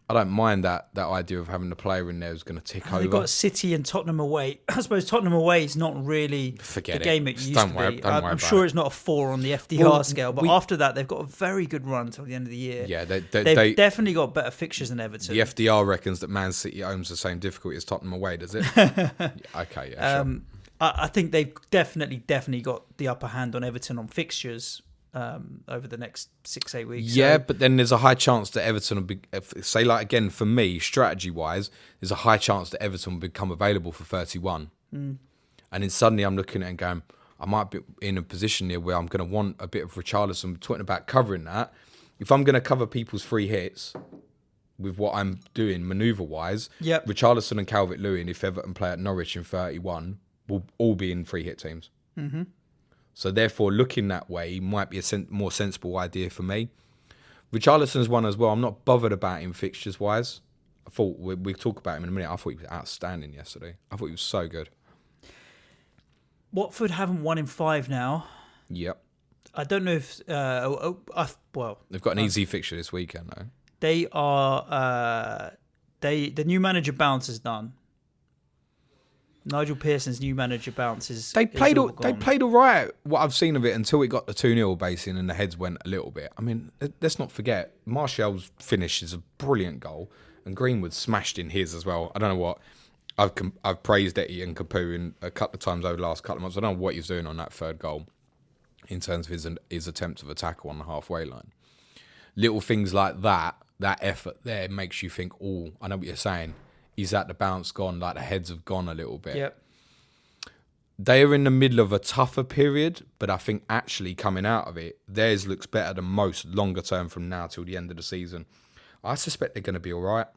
I don't mind that idea of having the player in there who's going to tick over. They've got City and Tottenham away. I suppose Tottenham away is not really the game it used to be. I'm sure it's not a 4 on the FDR scale, but after that, they've got a very good run till the end of the year. Yeah, they've definitely got better fixtures than Everton. The FDR reckons that Man City owns the same difficulty as Tottenham away, does it? Okay, yeah, sure. I think they've definitely got the upper hand on Everton on fixtures over the next 6-8 weeks. Yeah, but then there's a high chance that Everton will be, say like again for me, strategy-wise, there's a high chance that Everton will become available for 31. And then suddenly I'm looking at it and going, I might be in a position here where I'm going to want a bit of Richarlison. Talking about covering that, if I'm going to cover people's free hits with what I'm doing manoeuvre-wise, Richarlison and Calvert-Lewin, if Everton play at Norwich in 31, will all be in free hit teams. So therefore, looking that way might be a more sensible idea for me. Richarlison's one as well. I'm not bothered about him fixtures-wise. I thought we'll talk about him in a minute. I thought he was outstanding yesterday. I thought he was so good. Watford haven't won in 5 now. Yep. I don't know if... they've got an easy fixture this weekend, though. They are... the new manager bounce is done. Nigel Pearson's new manager bounces. They played all right. What I've seen of it until it got the 2-0 basing and the heads went a little bit. I mean, let's not forget Martial's finish is a brilliant goal, and Greenwood smashed in his as well. I don't know what I've praised Eti and Capu in a couple of times over the last couple of months. I don't know what he's doing on that third goal in terms of his attempts of attack on the halfway line. Little things like that effort there makes you think, oh, I know what you're saying. Is that the bounce gone? Like the heads have gone a little bit. Yep. They are in the middle of a tougher period, but I think actually coming out of it, theirs looks better than most longer term from now till the end of the season. I suspect they're going to be all right.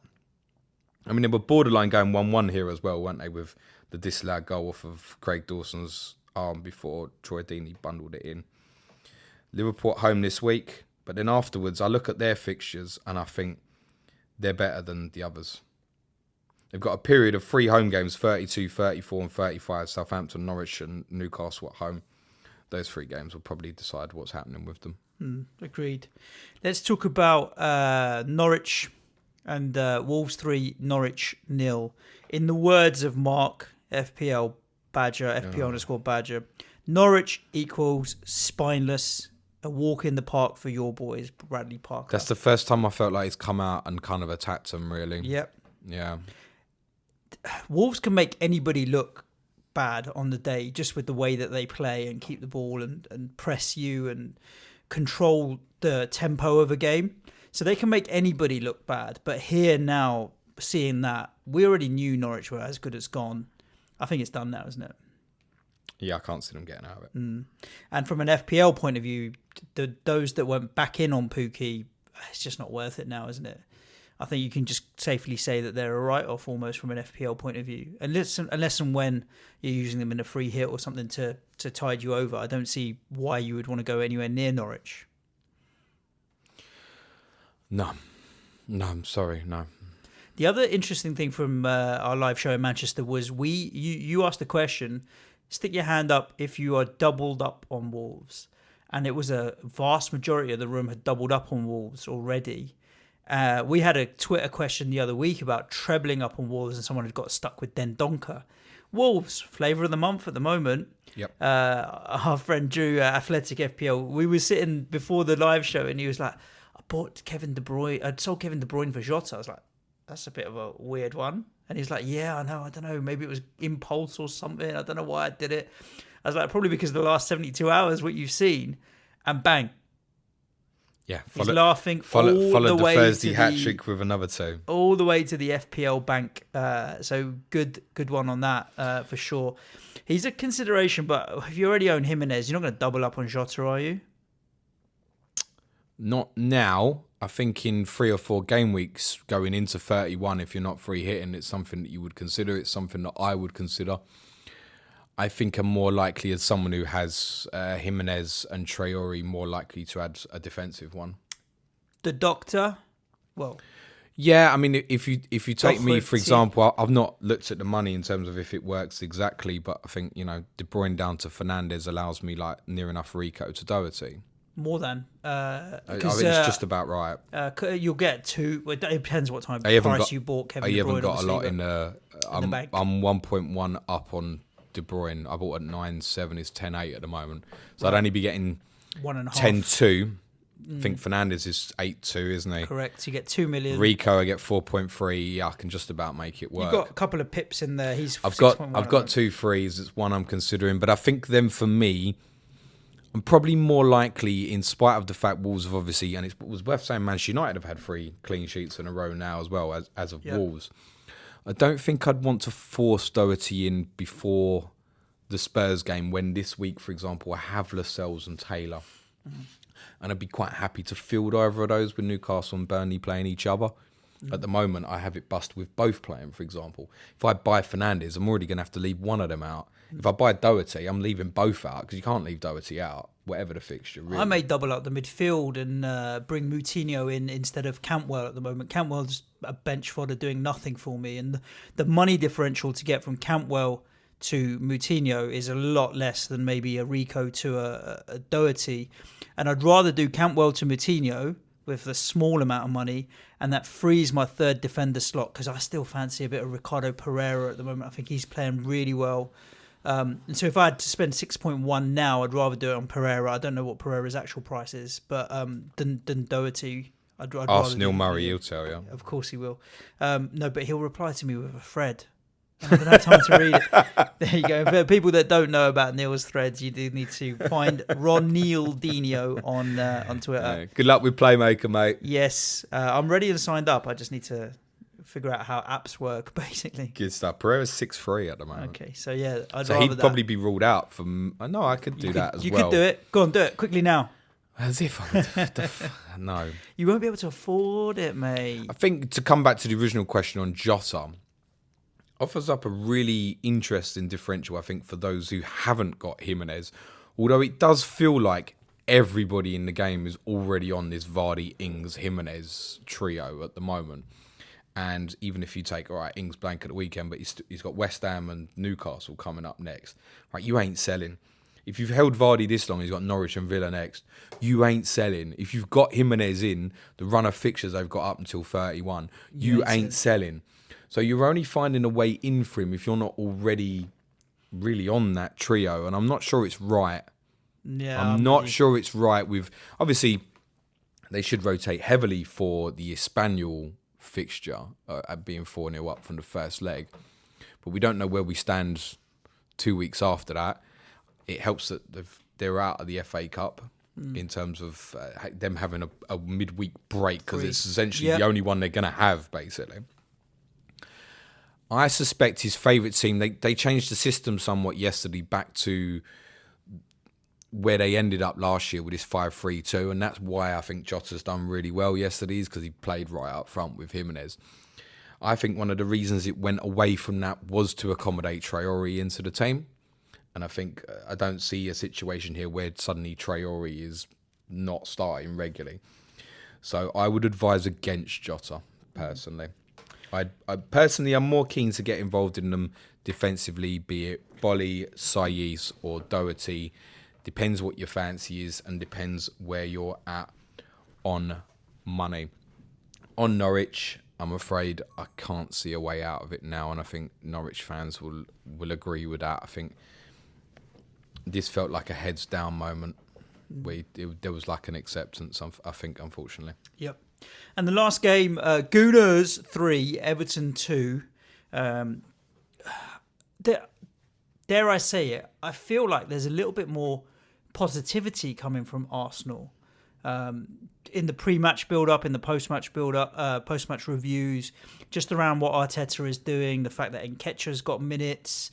I mean, they were borderline going 1-1 here as well, weren't they, with the disallowed goal off of Craig Dawson's arm before Troy Deeney bundled it in. Liverpool at home this week, but then afterwards I look at their fixtures and I think they're better than the others. They've got a period of 3 home games, 32, 34 and 35, Southampton, Norwich and Newcastle at home. Those 3 games will probably decide what's happening with them. Agreed. Let's talk about Norwich and Wolves 3, Norwich 0. In the words of Mark, FPL _Badger, Norwich equals spineless, a walk in the park for your boys, Bradley Parker. That's the first time I felt like he's come out and kind of attacked them, really. Yep. Yeah. Wolves can make anybody look bad on the day just with the way that they play and keep the ball and press you and control the tempo of a game. So they can make anybody look bad. But here now, seeing that, we already knew Norwich were as good as gone. I think it's done now, isn't it? Yeah, I can't see them getting out of it. And from an FPL point of view, those that went back in on Pookie, it's just not worth it now, isn't it? I think you can just safely say that they're a write-off almost from an FPL point of view. Unless and when you're using them in a free hit or something to tide you over, I don't see why you would want to go anywhere near Norwich. No, I'm sorry, no. The other interesting thing from our live show in Manchester was you asked the question, stick your hand up if you are doubled up on Wolves. And it was a vast majority of the room had doubled up on Wolves already. We had a Twitter question the other week about trebling up on Wolves, and someone had got stuck with Dendonka. Wolves, flavour of the month at the moment. Yep. Our friend Drew, Athletic FPL, we were sitting before the live show, and he was like, I sold Kevin De Bruyne for Jota. I was like, that's a bit of a weird one. And he's like, yeah, I know, I don't know, maybe it was impulse or something. I don't know why I did it. I was like, probably because of the last 72 hours, what you've seen, and bang. Yeah, he's laughing followed all the way Thursday to hat trick with another two. All the way to the FPL bank. So good one on that for sure. He's a consideration, but if you already own Jimenez, you're not going to double up on Jota, are you? Not now. I think in 3 or 4 game weeks going into 31, if you're not free hitting, it's something that you would consider. It's something that I would consider. I think I'm more likely as someone who has Jimenez and Traore more likely to add a defensive one. The doctor? Well... Yeah, I mean, if you take me, for example, I've not looked at the money in terms of if it works exactly, but I think, De Bruyne down to Fernandes allows me like near enough Rico to Doherty. More than. I think it's just about right. You'll get 2. It depends what time price you bought Kevin De Bruyne. I haven't got a lot in the bank. I'm 1.1 up on De Bruyne. I bought at 9.7. It's 10.8 at the moment. So I'd only be getting 10.2. I think Fernandes is 8.2, isn't he? Correct. You get 2 million. Rico, I get 4.3. Yeah, I can just about make it work. You've got a couple of pips in there. I've got 2 threes. It's one I'm considering, but I think then for me, I'm probably more likely, in spite of the fact Wolves have obviously, and it was worth saying, Manchester United have had 3 clean sheets in a row now as well as of Wolves. I don't think I'd want to force Doherty in before the Spurs game when this week, for example, I have Lascelles and Taylor. Mm-hmm. And I'd be quite happy to field either of those with Newcastle and Burnley playing each other. At the moment, I have it bust with both playing, for example. If I buy Fernandes, I'm already going to have to leave one of them out. If I buy Doherty, I'm leaving both out because you can't leave Doherty out, whatever the fixture. Really. I may double up the midfield and bring Moutinho in instead of Cantwell at the moment. Cantwell's a bench fodder doing nothing for me. And the money differential to get from Cantwell to Moutinho is a lot less than maybe a Rico to a Doherty. And I'd rather do Cantwell to Moutinho with a small amount of money, and that frees my third defender slot because I still fancy a bit of Ricardo Pereira at the moment. I think he's playing really well. And so if I had to spend 6.1 now, I'd rather do it on Pereira. I don't know what Pereira's actual price is, but than Doherty. I'd Arsenal Murray, he'll tell you. Of course he will. No, but he'll reply to me with a thread. I don't have time to read it. There you go. For people that don't know about Neil's threads, you do need to find Ron Neil Dino on Twitter. Good luck with Playmaker, mate. Yes, I'm ready and signed up. I just need to figure out how apps work, basically. Good stuff. Pereira's 6-3 at the moment. Okay, so yeah, he'd probably be ruled out from. No, I could do that as well. You could do it. Go on, do it quickly now. As if no. You won't be able to afford it, mate. I think to come back to the original question on Jota, offers up a really interesting differential, I think, for those who haven't got Jimenez. Although it does feel like everybody in the game is already on this Vardy, Ings, Jimenez trio at the moment. And even if you take, all right, Ings blank at the weekend, but he's got West Ham and Newcastle coming up next. Right, you ain't selling. If you've held Vardy this long, he's got Norwich and Villa next. You ain't selling. If you've got Jimenez in, the run of fixtures they've got up until 31, you ain't selling. So you're only finding a way in for him if you're not already really on that trio. And I'm not sure it's right. Yeah, I'm not sure it's right with... Obviously, they should rotate heavily for the Espanyol fixture, being 4-0 up from the first leg. but we don't know where we stand 2 weeks after that. It helps that they're out of the FA Cup in terms of them having a midweek break, because it's essentially the only one they're going to have, basically. I suspect his favourite team, they changed the system somewhat yesterday back to where they ended up last year with this 5-3-2, and that's why I think Jota's done really well yesterday, is because he played right up front with Jimenez. I think one of the reasons it went away from that was to accommodate Traore into the team. And I think I don't see a situation here where suddenly Traore is not starting regularly. So I would advise against Jota, personally. I personally, I'm more keen to get involved in them defensively, be it Bolly, Sayis or Doherty. Depends what your fancy is and depends where you're at on money. On Norwich, I'm afraid I can't see a way out of it now, and I think Norwich fans will agree with that. I think this felt like a heads down moment where there was like an acceptance, I think, unfortunately. Yep. And the last game, Gooners 3, Everton 2. Dare I say it, I feel like there's a little bit more positivity coming from Arsenal. In the pre-match build-up, in the post-match build-up, post-match reviews, just around what Arteta is doing, the fact that Nketiah's got minutes,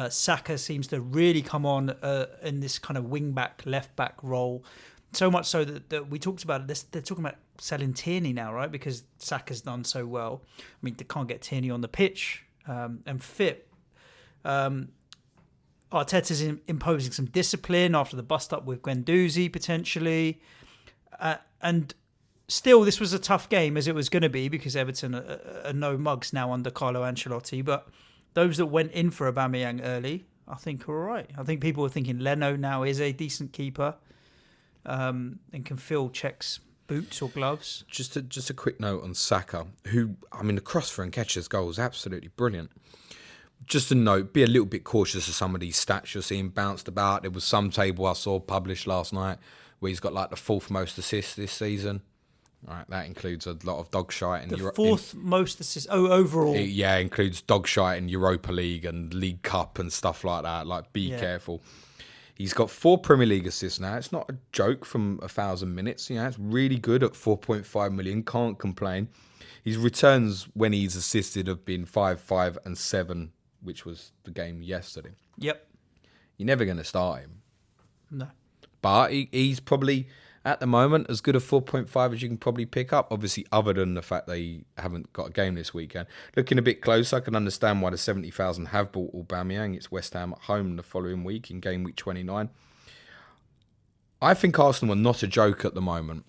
Saka seems to really come on in this kind of wing-back, left-back role. So much so that we talked about this. They're talking about selling Tierney now, right? Because Saka's done so well. I mean, they can't get Tierney on the pitch and fit. Arteta's imposing some discipline after the bust-up with Guendouzi, potentially. And still, this was a tough game, as it was going to be, because Everton are no mugs now under Carlo Ancelotti. But those that went in for Aubameyang early, I think, are all right. I think people are thinking Leno now is a decent keeper and can fill Czech's boots or gloves. Just a quick note on Saka, who, I mean, the cross for Nketiah's goal was absolutely brilliant. Just a note, be a little bit cautious of some of these stats you're seeing bounced about. There was some table I saw published last night where he's got like the 4th most assists this season. All right, that includes a lot of dog shite. The 4th most assists overall. Yeah, includes dog shite in Europa League and League Cup and stuff like that. Like, be careful. He's got 4 Premier League assists now. It's not a joke from 1,000 minutes. You know, it's really good at 4.5 million. Can't complain. His returns when he's assisted have been 5, 5 and 7, which was the game yesterday. Yep. You're never going to start him. No. But he's probably, at the moment, as good a 4.5 as you can probably pick up. Obviously, other than the fact they haven't got a game this weekend. Looking a bit closer, I can understand why the 70,000 have bought Aubameyang. It's West Ham at home the following week in game week 29. I think Arsenal are not a joke at the moment.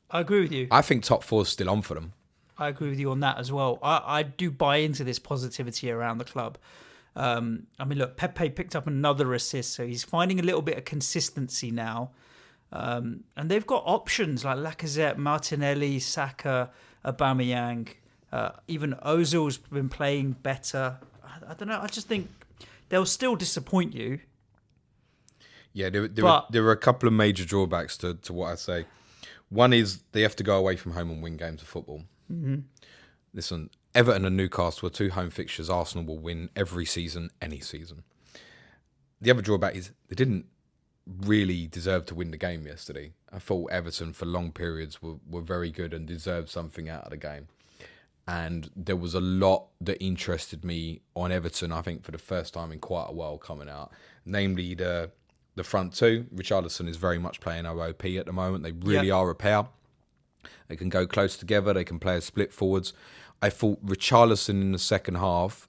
I agree with you. I think top 4 is still on for them. I agree with you on that as well. I do buy into this positivity around the club. I mean, look, Pepe picked up another assist, so he's finding a little bit of consistency now. And they've got options like Lacazette, Martinelli, Saka, Aubameyang. Even Ozil's been playing better. I don't know. I just think they'll still disappoint you. Yeah, there were a couple of major drawbacks to what I say. One is they have to go away from home and win games of football. Mm-hmm. Listen, Everton and Newcastle are 2 home fixtures Arsenal will win every season, any season. The other drawback is they didn't really deserve to win the game yesterday. I thought Everton for long periods were very good and deserved something out of the game. And there was a lot that interested me on Everton, I think, for the first time in quite a while coming out. Namely, the front 2. Richarlison is very much playing OOP at the moment. They really are a pair. They can go close together. They can play a split forwards. I thought Richarlison in the second half,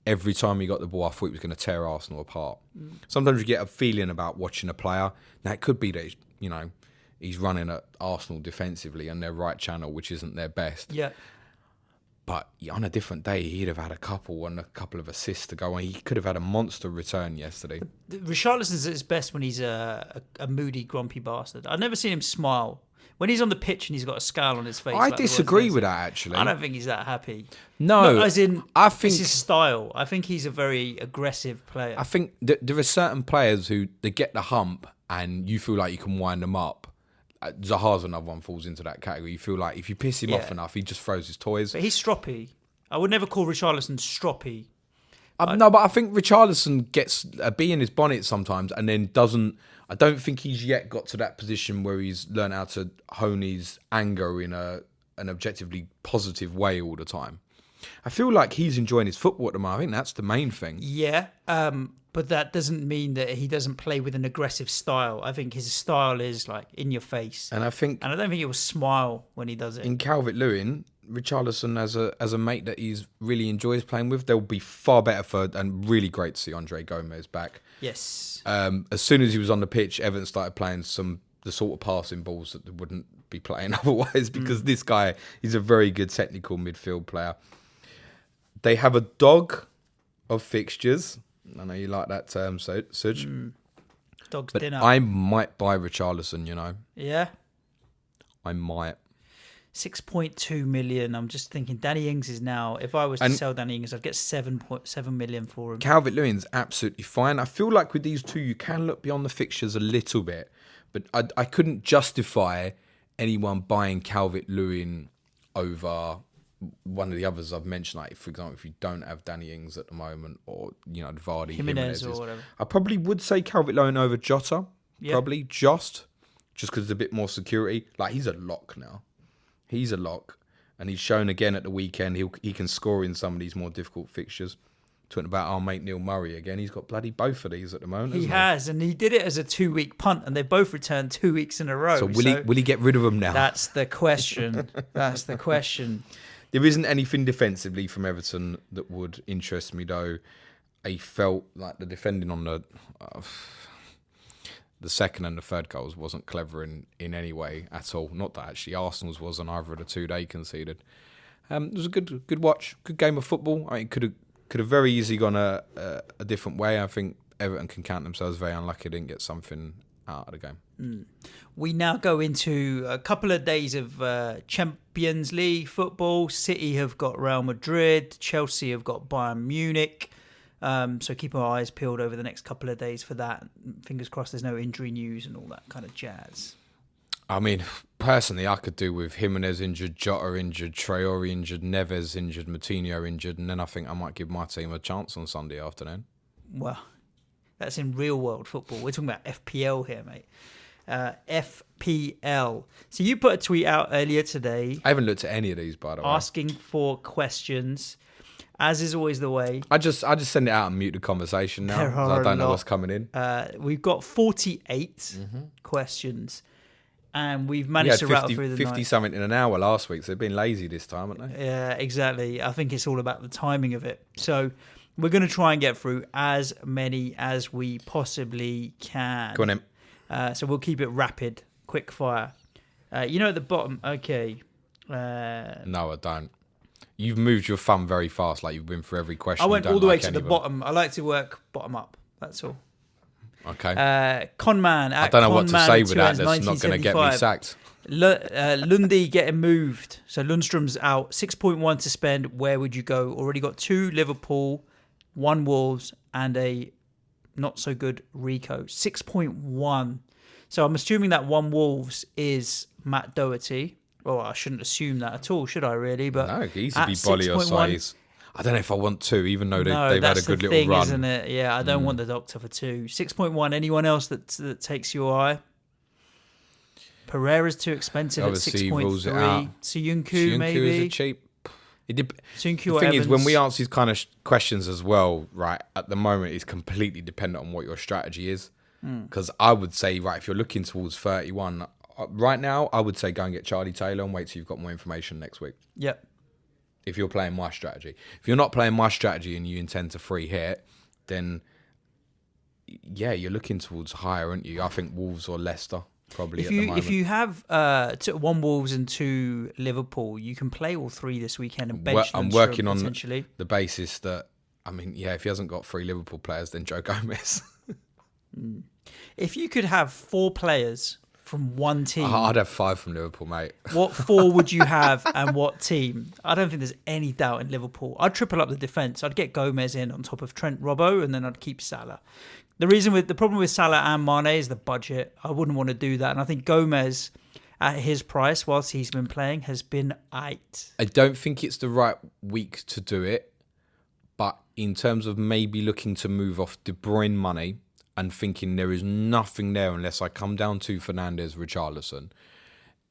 every time he got the ball, I thought he was going to tear Arsenal apart. Sometimes you get a feeling about watching a player. Now, it could be that, you know, he's running at Arsenal defensively on their right channel, which isn't their best. Yeah. But on a different day, he'd have had a couple of assists to go on. He could have had a monster return yesterday. Richarlison's at his best when he's a moody, grumpy bastard. I've never seen him smile. When he's on the pitch and he's got a scowl on his face. I disagree with that, actually. I don't think he's that happy. No. As in, I think it's his style. I think he's a very aggressive player. I think there are certain players who, they get the hump and you feel like you can wind them up. Zaha's another one falls into that category. You feel like if you piss him off enough, he just throws his toys. But he's stroppy. I would never call Richarlison stroppy. No, but I think Richarlison gets a bee in his bonnet sometimes and then doesn't... I don't think he's yet got to that position where he's learned how to hone his anger in an objectively positive way all the time. I feel like he's enjoying his football at the moment. I think that's the main thing. Yeah, but that doesn't mean that he doesn't play with an aggressive style. I think his style is like in your face. And I don't think he will smile when he does it. In Calvert-Lewin, Richarlison as a mate that he's really enjoys playing with, they'll be far better for, and really great to see Andre Gomez back. Yes. As soon as he was on the pitch, Everton started playing the sort of passing balls that they wouldn't be playing otherwise, because this guy, he's a very good technical midfield player. They have a dog of fixtures. I know you like that term, Suj. Dog's but dinner. I might buy Richarlison, you know. Yeah. I might. 6.2 million. I'm just thinking Danny Ings is now, if I was to sell Danny Ings, I'd get 7.7 million for him. Calvert-Lewin's absolutely fine. I feel like with these two, you can look beyond the fixtures a little bit, but I couldn't justify anyone buying Calvert-Lewin over one of the others I've mentioned. Like, for example, if you don't have Danny Ings at the moment, or, you know, Vardy, Jimenez or whatever. I probably would say Calvert-Lewin over Jota. Yeah. Probably just because there's a bit more security. Like, he's a lock now. He's a lock, and he's shown again at the weekend he can score in some of these more difficult fixtures. Talking about our mate Neil Murray again, he's got bloody both of these at the moment. He has, and he did it as a 2-week punt, and they both returned 2 weeks in a row. So will he get rid of them now? That's the question. That's the question. There isn't anything defensively from Everton that would interest me, though. I felt like the defending on the second and the third goals wasn't clever in any way at all. Not that actually Arsenal's was on either of the two they conceded. It was a good watch, good game of football. I mean, could have very easily gone a different way. I think Everton can count themselves very unlucky they didn't get something out of the game. We now go into a couple of days of Champions League football. City have got Real Madrid. Chelsea have got Bayern Munich. So keep our eyes peeled over the next couple of days for that. Fingers crossed there's no injury news and all that kind of jazz. I mean, personally, I could do with Jimenez injured, Jota injured, Traore injured, Neves injured, Moutinho injured, and then I think I might give my team a chance on Sunday afternoon. Well, that's in real world football. We're talking about FPL here, mate. FPL. So you put a tweet out earlier today. I haven't looked at any of these, by the way. Asking for questions. As is always the way. I just send it out and mute the conversation now, because I don't know what's coming in. We've got 48 questions, and we've managed to rattle through the 50 something in an hour last week, so they've been lazy this time, haven't they? Yeah, exactly. I think it's all about the timing of it. So we're going to try and get through as many as we possibly can. Go on in. So we'll keep it rapid, quick fire. You know at the bottom, okay. No, I don't. You've moved your thumb very fast, like you've been through every question. I went all the way to the bottom. I like to work bottom up. That's all. Okay. Conman. I don't know what to say with that. That's not going to get me sacked. Lundy getting moved. So Lundstram's out. 6.1 to spend. Where would you go? Already got 2 Liverpool, 1 Wolves, and a not so good Rico. 6.1. So I'm assuming that 1 Wolves is Matt Doherty. Well, I shouldn't assume that at all, should I really? But no, he's to be Bolly or size. I don't know if I want 2, even though they've had a good little thing, run. Isn't it? Yeah, I don't want the doctor for 2. 6.1. Anyone else that takes your eye? Pereira's too expensive Obviously, at 6.3. Suyunku maybe. Is cheap. Suyunku the thing is, when we Evans. answer these kind of questions as well, right, at the moment, it's completely dependent on what your strategy is. Because I would say, right, if you're looking towards 31, right now, I would say go and get Charlie Taylor and wait till you've got more information next week. Yep. If you're playing my strategy. If you're not playing my strategy and you intend to free hit, then, yeah, you're looking towards higher, aren't you? I think Wolves or Leicester, probably, at the moment. If you have 1 Wolves and 2 Liverpool, you can play all 3 this weekend and bench them. I'm working on potentially. the basis that, I mean, yeah, if he hasn't got 3 Liverpool players, then Joe Gomez. If you could have 4 players from one team... I'd have 5 from Liverpool, mate. What 4 would you have and what team? I don't think there's any doubt in Liverpool. I'd triple up the defence. I'd get Gomez in on top of Trent Robbo, and then I'd keep Salah. The problem with Salah and Mane is the budget. I wouldn't want to do that. And I think Gomez at his price whilst he's been playing has been aight. I don't think it's the right week to do it, but in terms of maybe looking to move off De Bruyne money and thinking there is nothing there unless I come down to Fernandes Richarlison,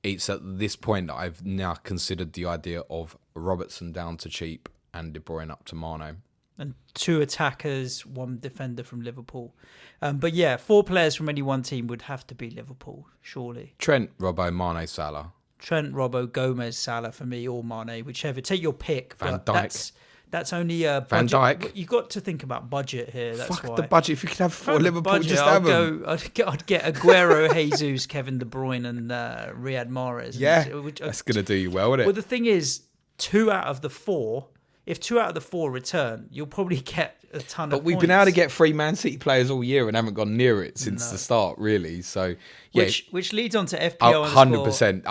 it's at this point that I've now considered the idea of Robertson down to cheap and De Bruyne up to Mane. And 2 attackers, 1 defender from Liverpool. But yeah, 4 players from any one team would have to be Liverpool, surely. Trent, Robbo, Mane, Salah. Trent, Robbo, Gomez, Salah for me, or Mane, whichever. Take your pick. Van but Dijk. That's only a Van budget. Dijk. You've got to think about budget here. That's Fuck why. the budget. If you could have 4 Fuck the Liverpool, budget, just have them. I'd get Aguero, Jesus, Kevin De Bruyne, and Riyad Mahrez. Yeah, that's going to do you well, isn't it? Well, the thing is, 2 out of the 4. If 2 out of the 4 return, you'll probably get a ton of But we've points. been able to get 3 Man City players all year and haven't gone near it since the start, really. So, yeah. Which leads on to FPL. 100%.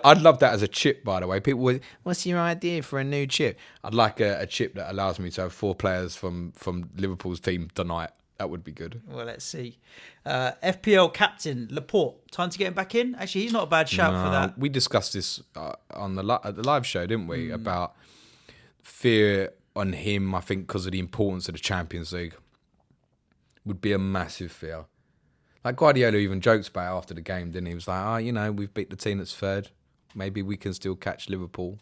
I'd love that as a chip, by the way. People would, what's your idea for a new chip? I'd like a chip that allows me to have 4 players from Liverpool's team tonight. That would be good. Well, let's see. FPL captain Laporte. Time to get him back in. Actually, he's not a bad shout for that. We discussed this on at the live show, didn't we? About fear on him, I think, because of the importance of the Champions League. Would be a massive fear. Like Guardiola even jokes about it after the game, didn't he? He was like, we've beat the team that's third. Maybe we can still catch Liverpool.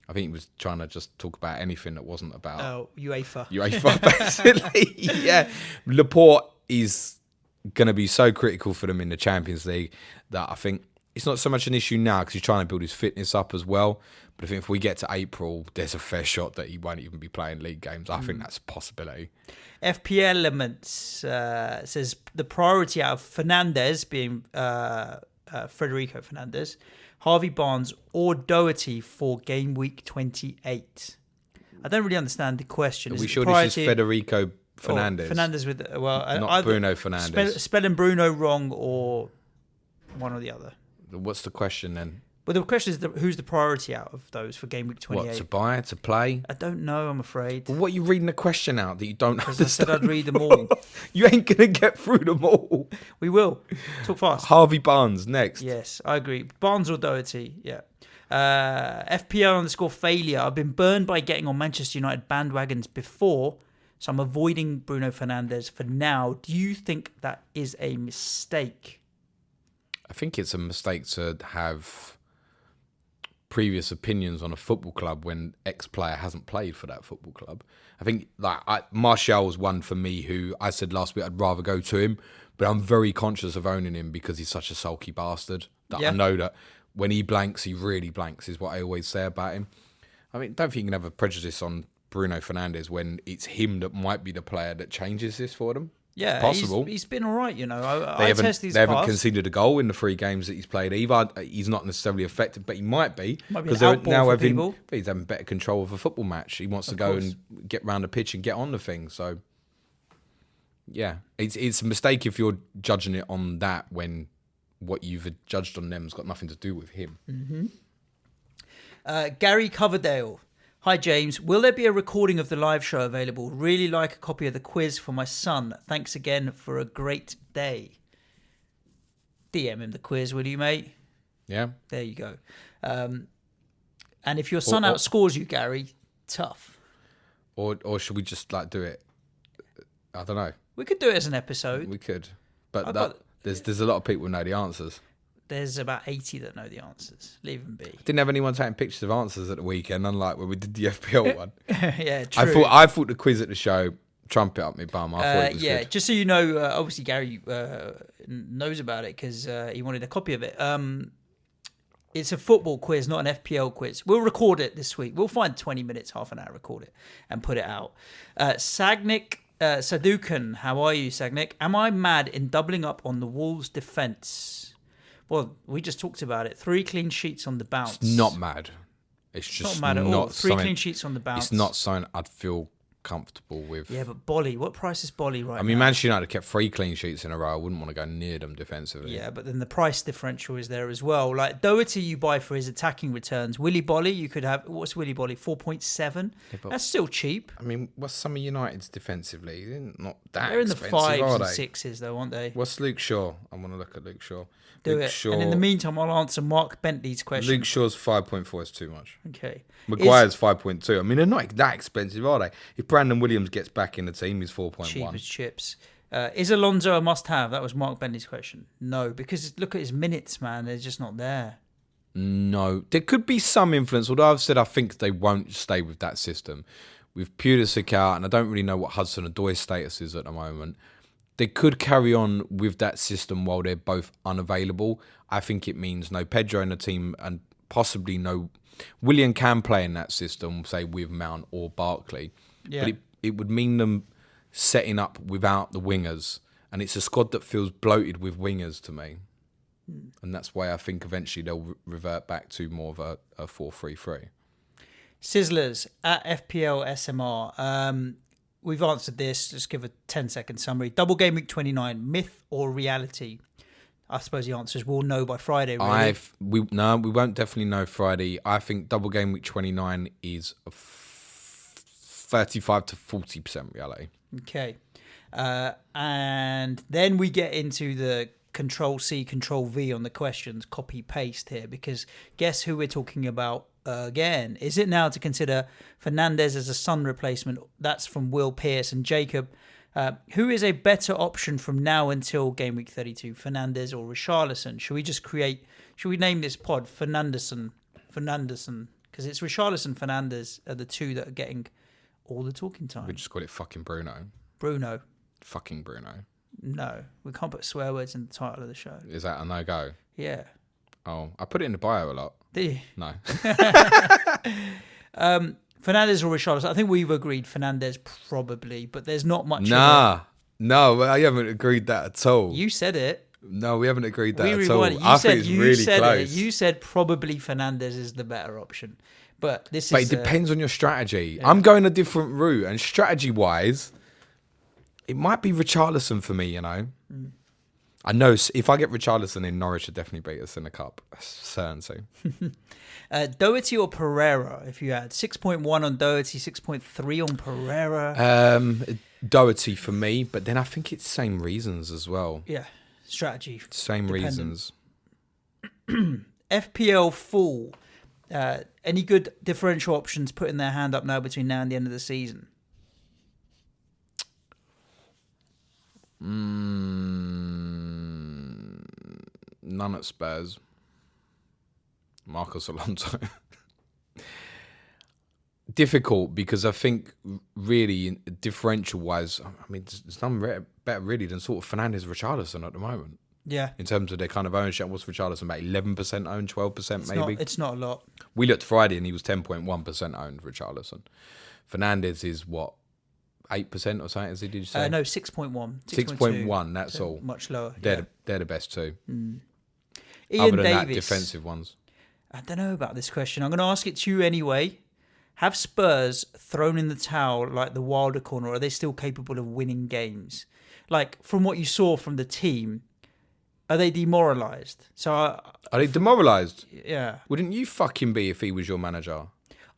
I think he was trying to just talk about anything that wasn't about UEFA. UEFA, basically. Yeah. Laporte is going to be so critical for them in the Champions League that I think it's not so much an issue now because he's trying to build his fitness up as well. But I think if we get to April, there's a fair shot that he won't even be playing league games. I think that's a possibility. FPL Elements says the priority out of Fernandes being Federico Fernandes, Harvey Barnes or Doherty for game week 28. I don't really understand the question. Are we sure this is Federico Fernandes? Fernandes with not Bruno Fernandes. Spelling Bruno wrong or one or the other. What's the question then? Well, the question is who's the priority out of those for game week 28? What, to buy, to play? I don't know, I'm afraid. Well, what are you reading the question out that you don't understand? I said I'd read them all. You ain't going to get through them all. We will. Talk fast. Harvey Barnes, next. Yes, I agree. Barnes or Doherty, yeah. FPL _failure. I've been burned by getting on Manchester United bandwagons before, so I'm avoiding Bruno Fernandes for now. Do you think that is a mistake? I think it's a mistake to have previous opinions on a football club when ex-player hasn't played for that football club. I think Martial was one for me who I said last week I'd rather go to him, but I'm very conscious of owning him because he's such a sulky bastard that I know that when he blanks, he really blanks is what I always say about him. I mean, don't think you can have a prejudice on Bruno Fernandes when it's him that might be the player that changes this for them. Yeah, it's possible. He's been all right, you know. They haven't conceded a goal in the 3 games that he's played either. He's not necessarily affected, but he might be. Because they're now he's having better control of a football match. He wants to go and get round the pitch and get on the thing. So, yeah, it's a mistake if you're judging it on that when what you've judged on them has got nothing to do with him. Mm-hmm. Gary Coverdale. Hi, James. Will there be a recording of the live show available? Really like a copy of the quiz for my son. Thanks again for a great day. DM him the quiz, will you, mate? Yeah. There you go. And if your son outscores you, Gary, tough. Or should we just do it? I don't know. We could do it as an episode. We could. But there's a lot of people who know the answers. There's about 80 that know the answers. Leave them be. Didn't have anyone taking pictures of answers at the weekend, unlike when we did the FPL one. Yeah, true. I thought the quiz at the show, trumpet up my bum. I thought it was good. Just so you know, obviously Gary knows about it because he wanted a copy of it. It's a football quiz, not an FPL quiz. We'll record it this week. We'll find 20 minutes, half an hour, record it, and put it out. Sagnik Sadukan, how are you, Sagnik? Am I mad in doubling up on the Wolves' defence? Well, we just talked about it. 3 clean sheets on the bounce. It's not mad. It's just not mad at all. 3 clean sheets on the bounce. It's not something I'd feel comfortable with. Yeah, but Bolly, what price is Bolly right now? I mean, Manchester United kept 3 clean sheets in a row. I wouldn't want to go near them defensively. Yeah, but then the price differential is there as well. Like Doherty, you buy for his attacking returns. Willy Bolly, you could have. What's Willy Bolly? 4.7. Yeah, That's still cheap. I mean, what's some of United's defensively? They're not that They're in the expensive, 5s are and they? 6s, though, aren't they? What's Luke Shaw? I want to look at Luke Shaw. Do Luke it. Shaw, And in the meantime, I'll answer Mark Bentley's question. Luke Shaw's 5.4 is too much. Okay. Maguire's 5.2. I mean, they're not that expensive, are they? If Brandon Williams gets back in the team, he's 4.1. Cheap as chips. Is Alonso a must-have? That was Mark Bentley's question. No, because look at his minutes, man. They're just not there. No. There could be some influence, although I've said I think they won't stay with that system. With Pulisic out, and I don't really know what Hudson-Odoi's status is at the moment, they could carry on with that system while they're both unavailable. I think it means no Pedro in the team and possibly no... Willian can play in that system, say with Mount or Barkley. Yeah. But it would mean them setting up without the wingers. And it's a squad that feels bloated with wingers to me. And that's why I think eventually they'll revert back to more of a 4-3-3. Sizzlers at FPL SMR. We've answered this. Just give a 10-second summary. Double game week 29, myth or reality? I suppose the answer is we'll know by Friday, really. We won't definitely know Friday. I think double game week 29 is 35 to 40% reality. Okay. And then we get into the Control-C, Control-V on the questions, copy-paste here, because guess who we're talking about again? Is it now to consider Fernandes as a Son replacement? That's from Will Pierce and Jacob. Who is a better option from now until game week 32, Fernandes or Richarlison? Should we name this pod Fernandeson? Because it's Richarlison, Fernandes are the two that are getting all the talking time. We just call it fucking Bruno. Bruno. Fucking Bruno. No, we can't put swear words in the title of the show. Is that a no-go? Yeah. Oh, I put it in the bio a lot. Do you? No. Fernandes or Richarlison? I think we've agreed Fernandes probably, but there's not much. No, I haven't agreed that at all. You said it. No, we haven't agreed that at all. You I said, think it's really close. You said probably Fernandes is the better option, but it depends on your strategy. Yeah. I'm going a different route, and strategy-wise, it might be Richarlison for me, you know. I know if I get Richarlison in, Norwich would definitely beat us in the cup. Certainly. Doherty or Pereira, if you had 6.1 on Doherty, 6.3 on Pereira. Doherty for me, but then I think it's same reasons as well. Yeah, strategy. Same reasons. FPL full. Any good differential options putting their hand up now between now and the end of the season? None at Spurs. Marcos Alonso. Difficult because I think really differential wise, I mean, there's none better really than sort of Fernandes Richarlison at the moment. Yeah. In terms of their kind of ownership, what's Richarlison about 11% owned, 12% maybe? It's not a lot. We looked Friday and he was 10.1% owned, Richarlison. Fernandes is what? 8% or something, did you say? No, 6.1. 6.1, that's so all. Much lower. They're the best two. Ian Other than Davis. that, defensive ones. I don't know about this question. I'm going to ask it to you anyway. Have Spurs thrown in the towel like the Wilder corner, or are they still capable of winning games? Like, from what you saw from the team, are they demoralised? Are they demoralised? Yeah. Wouldn't you fucking be if he was your manager?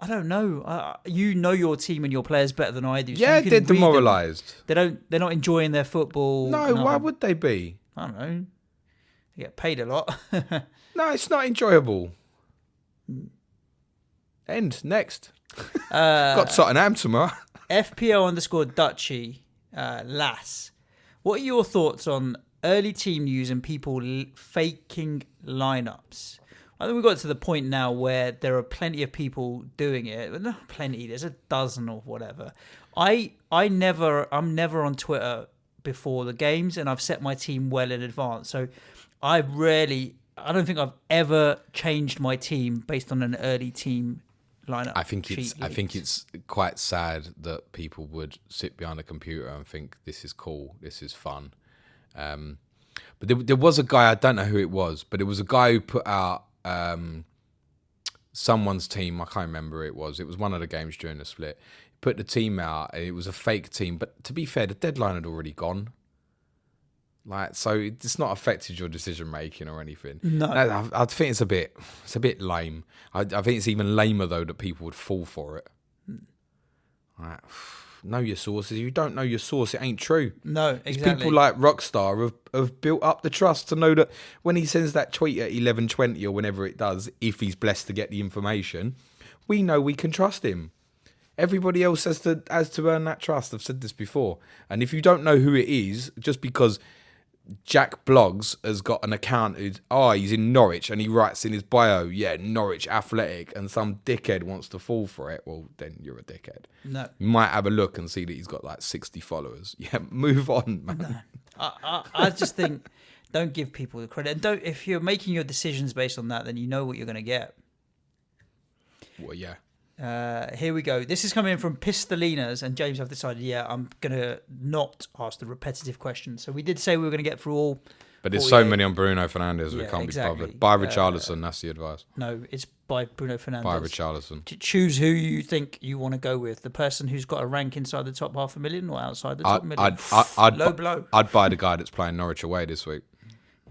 I don't know. You know your team and your players better than I do. So Yeah, you can they're read them. demoralised. They're not enjoying their football. No, why would they be? I don't know. They get paid a lot. No, it's not enjoyable. End. Next. Got Tottenham tomorrow. FPL_Dutchy, Lass. What are your thoughts on early team news and people faking lineups? I think we've got to the point now where there are plenty of people doing it. But not plenty, there's a dozen or whatever. I'm never on Twitter before the games, and I've set my team well in advance. So I don't think I've ever changed my team based on an early team lineup. I think it's quite sad that people would sit behind a computer and think this is cool, this is fun. But there was a guy, I don't know who it was, but it was a guy who put out someone's team. I can't remember who it was. It was one of the games during the split. put the team out, and it was a fake team. But to be fair, the deadline had already gone. Like, so it's not affected your decision making or anything. No, I think it's a bit lame. I think it's even lamer though that people would fall for it. Like, know your sources. If you don't know your source, it ain't true. No, exactly. People like Rockstar have built up the trust to know that when he sends that tweet at 11:20 or whenever it does, if he's blessed to get the information, we know we can trust him. Everybody else has to earn that trust. I've said this before. And if you don't know who it is, just because Jack Blogs has got an account he's in Norwich and he writes in his bio, Norwich Athletic, and some dickhead wants to fall for it, well, then you're a dickhead. No. You might have a look and see that he's got like 60 followers. Yeah, move on, man. No. I just think don't give people the credit. And if you're making your decisions based on that, then you know what you're going to get. Well, yeah. Here we go. This is coming in from Pistolinas, and James, I've decided, I'm going to not ask the repetitive questions. So we did say we were going to get through all. But there's so many on Bruno Fernandes, we can't exactly. be bothered. Buy Richarlison, that's the advice. No, it's by Bruno Fernandes. Buy Richarlison. Choose who you think you want to go with. The person who's got a rank inside the top 500,000 or outside the top million. I'd blow. I'd buy the guy that's playing Norwich away this week.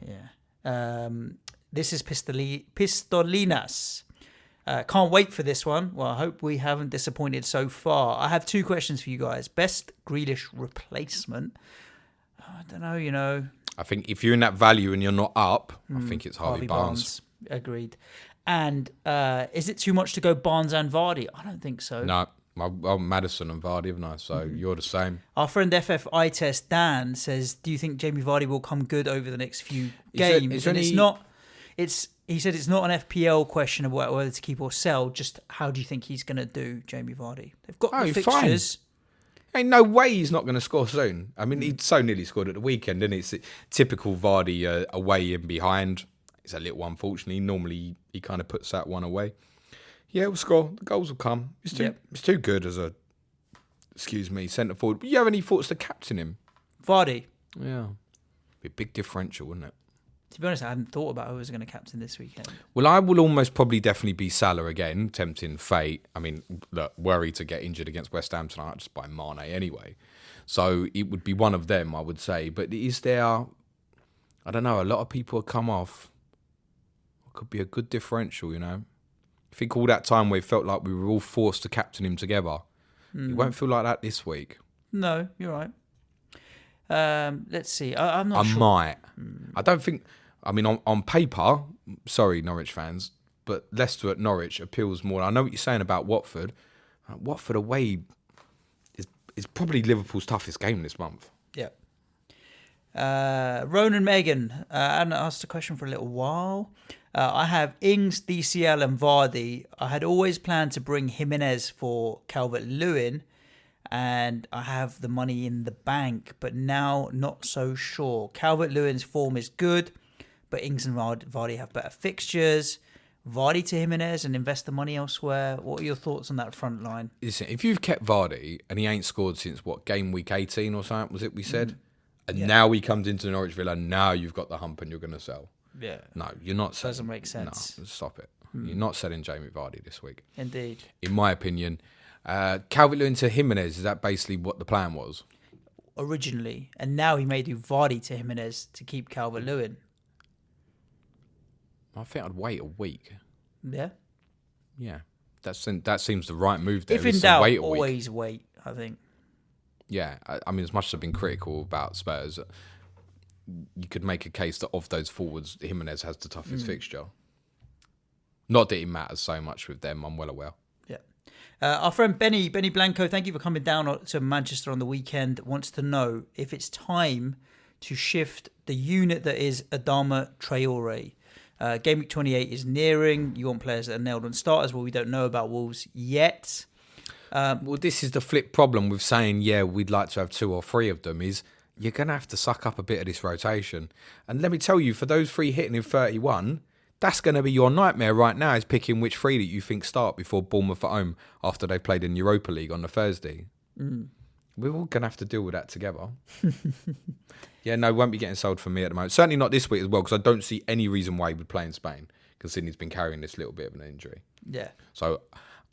Yeah. This is Pistolinas. Can't wait for this one. Well, I hope we haven't disappointed so far. I have two questions for you guys. Best Grealish replacement. I don't know, I think if you're in that value and you're not up, I think it's Harvey Barnes. Agreed. And is it too much to go Barnes and Vardy? I don't think so. No, well, Maddison and Vardy, haven't I? So you're the same. Our friend FFI Test Dan says, do you think Jamie Vardy will come good over the next few games? He said it's not an FPL question of whether to keep or sell, just how do you think he's going to do, Jamie Vardy? They've got the fixtures. Fine. Ain't no way he's not going to score soon. I mean, he so nearly scored at the weekend, and it's typical Vardy away and behind. It's a little unfortunately. Normally, he kind of puts that one away. Yeah, we'll score. The goals will come. It's too good as a, centre forward. But you have any thoughts to captain him? Vardy? Yeah. Be a big differential, wouldn't it? To be honest, I hadn't thought about who was going to captain this weekend. Well, I will almost probably definitely be Salah again, tempting fate. I mean, look, worry to get injured against West Ham tonight, just by Mane anyway. So it would be one of them, I would say. But is there, I don't know, a lot of people have come off. It could be a good differential, I think all that time where it felt like we were all forced to captain him together. It won't feel like that this week. No, you're right. Let's see. I'm not sure. I might. I don't think... I mean, on paper, sorry, Norwich fans, but Leicester at Norwich appeals more. I know what you're saying about Watford. Watford away is probably Liverpool's toughest game this month. Yeah. Ronan Megan, I hadn't asked a question for a little while. I have Ings, DCL and Vardy. I had always planned to bring Jimenez for Calvert-Lewin, and I have the money in the bank, but now not so sure. Calvert-Lewin's form is good, but Ings and Vardy have better fixtures. Vardy to Jimenez and invest the money elsewhere. What are your thoughts on that front line? Listen, if you've kept Vardy and he ain't scored since, game week 18 or something, was it we said? And now he comes into Norwich Villa, now you've got the hump and you're going to sell. Yeah. No, you're not selling. Doesn't make sense. No, stop it. You're not selling Jamie Vardy this week. Indeed. In my opinion. Calvert-Lewin to Jimenez, is that basically what the plan was? Originally. And now he may do Vardy to Jimenez to keep Calvert-Lewin. I think I'd wait a week. Yeah? Yeah. That seems the right move there. If in doubt, always wait, I think. Yeah. I mean, as much as I've been critical about Spurs, you could make a case that of those forwards, Jimenez has the toughest fixture. Not that it matters so much with them, I'm well aware. Yeah. Our friend Benny Blanco, thank you for coming down to Manchester on the weekend, wants to know if it's time to shift the unit that is Adama Traore. Game week 28 is nearing. You want players that are nailed on starters. Well, we don't know about Wolves yet. Well, this is the flip problem with saying, we'd like to have 2 or 3 of them, is you're going to have to suck up a bit of this rotation. And let me tell you, for those 3 hitting in 31, that's going to be your nightmare right now, is picking which 3 that you think start before Bournemouth at home after they've played in Europa League on the Thursday. We're all going to have to deal with that together. Won't be getting sold for me at the moment. Certainly not this week as well, because I don't see any reason why he would play in Spain, considering he's been carrying this little bit of an injury. Yeah. So,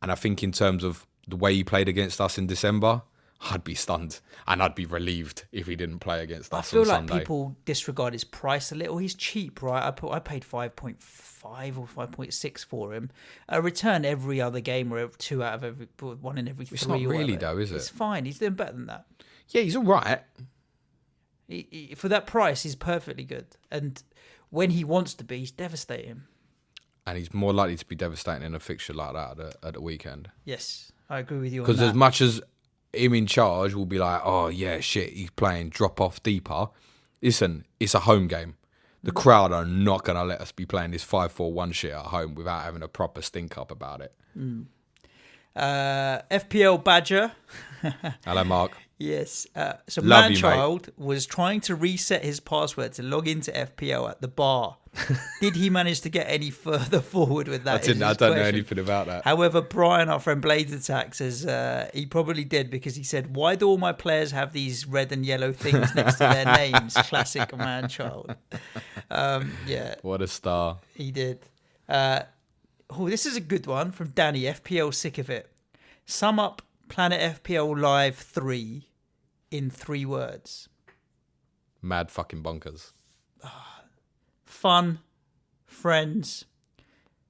and I think in terms of the way he played against us in December, I'd be stunned and I'd be relieved if he didn't play against us on Sunday. I feel like people disregard his price a little. He's cheap, right? I paid 5.5 or 5.6 for him. A return every other game or 2 out of every 1 in every 3. It's not really though, is it? It's fine. He's doing better than that. Yeah, he's all right. For that price, he's perfectly good. And when he wants to be, he's devastating. And he's more likely to be devastating in a fixture like that at the weekend. Yes, I agree with you on that. Because as much as him in charge will be like, oh, yeah, shit, he's playing drop off deeper. Listen, it's a home game. The crowd are not going to let us be playing this 5-4-1 shit at home without having a proper stink up about it. FPL Badger. Hello, Mark. Yes. So Love you, Manchild was trying to reset his password to log into FPL at the bar. Did he manage to get any further forward with that? I don't know anything about that. However, Brian, our friend Blades Attack, says he probably did because he said, why do all my players have these red and yellow things next to their names? Classic Manchild. Yeah. What a star. He did. This is a good one from Danny, FPL Sick of It. Sum up Planet FPL Live 3 in 3 words. Mad fucking bonkers. Fun, friends.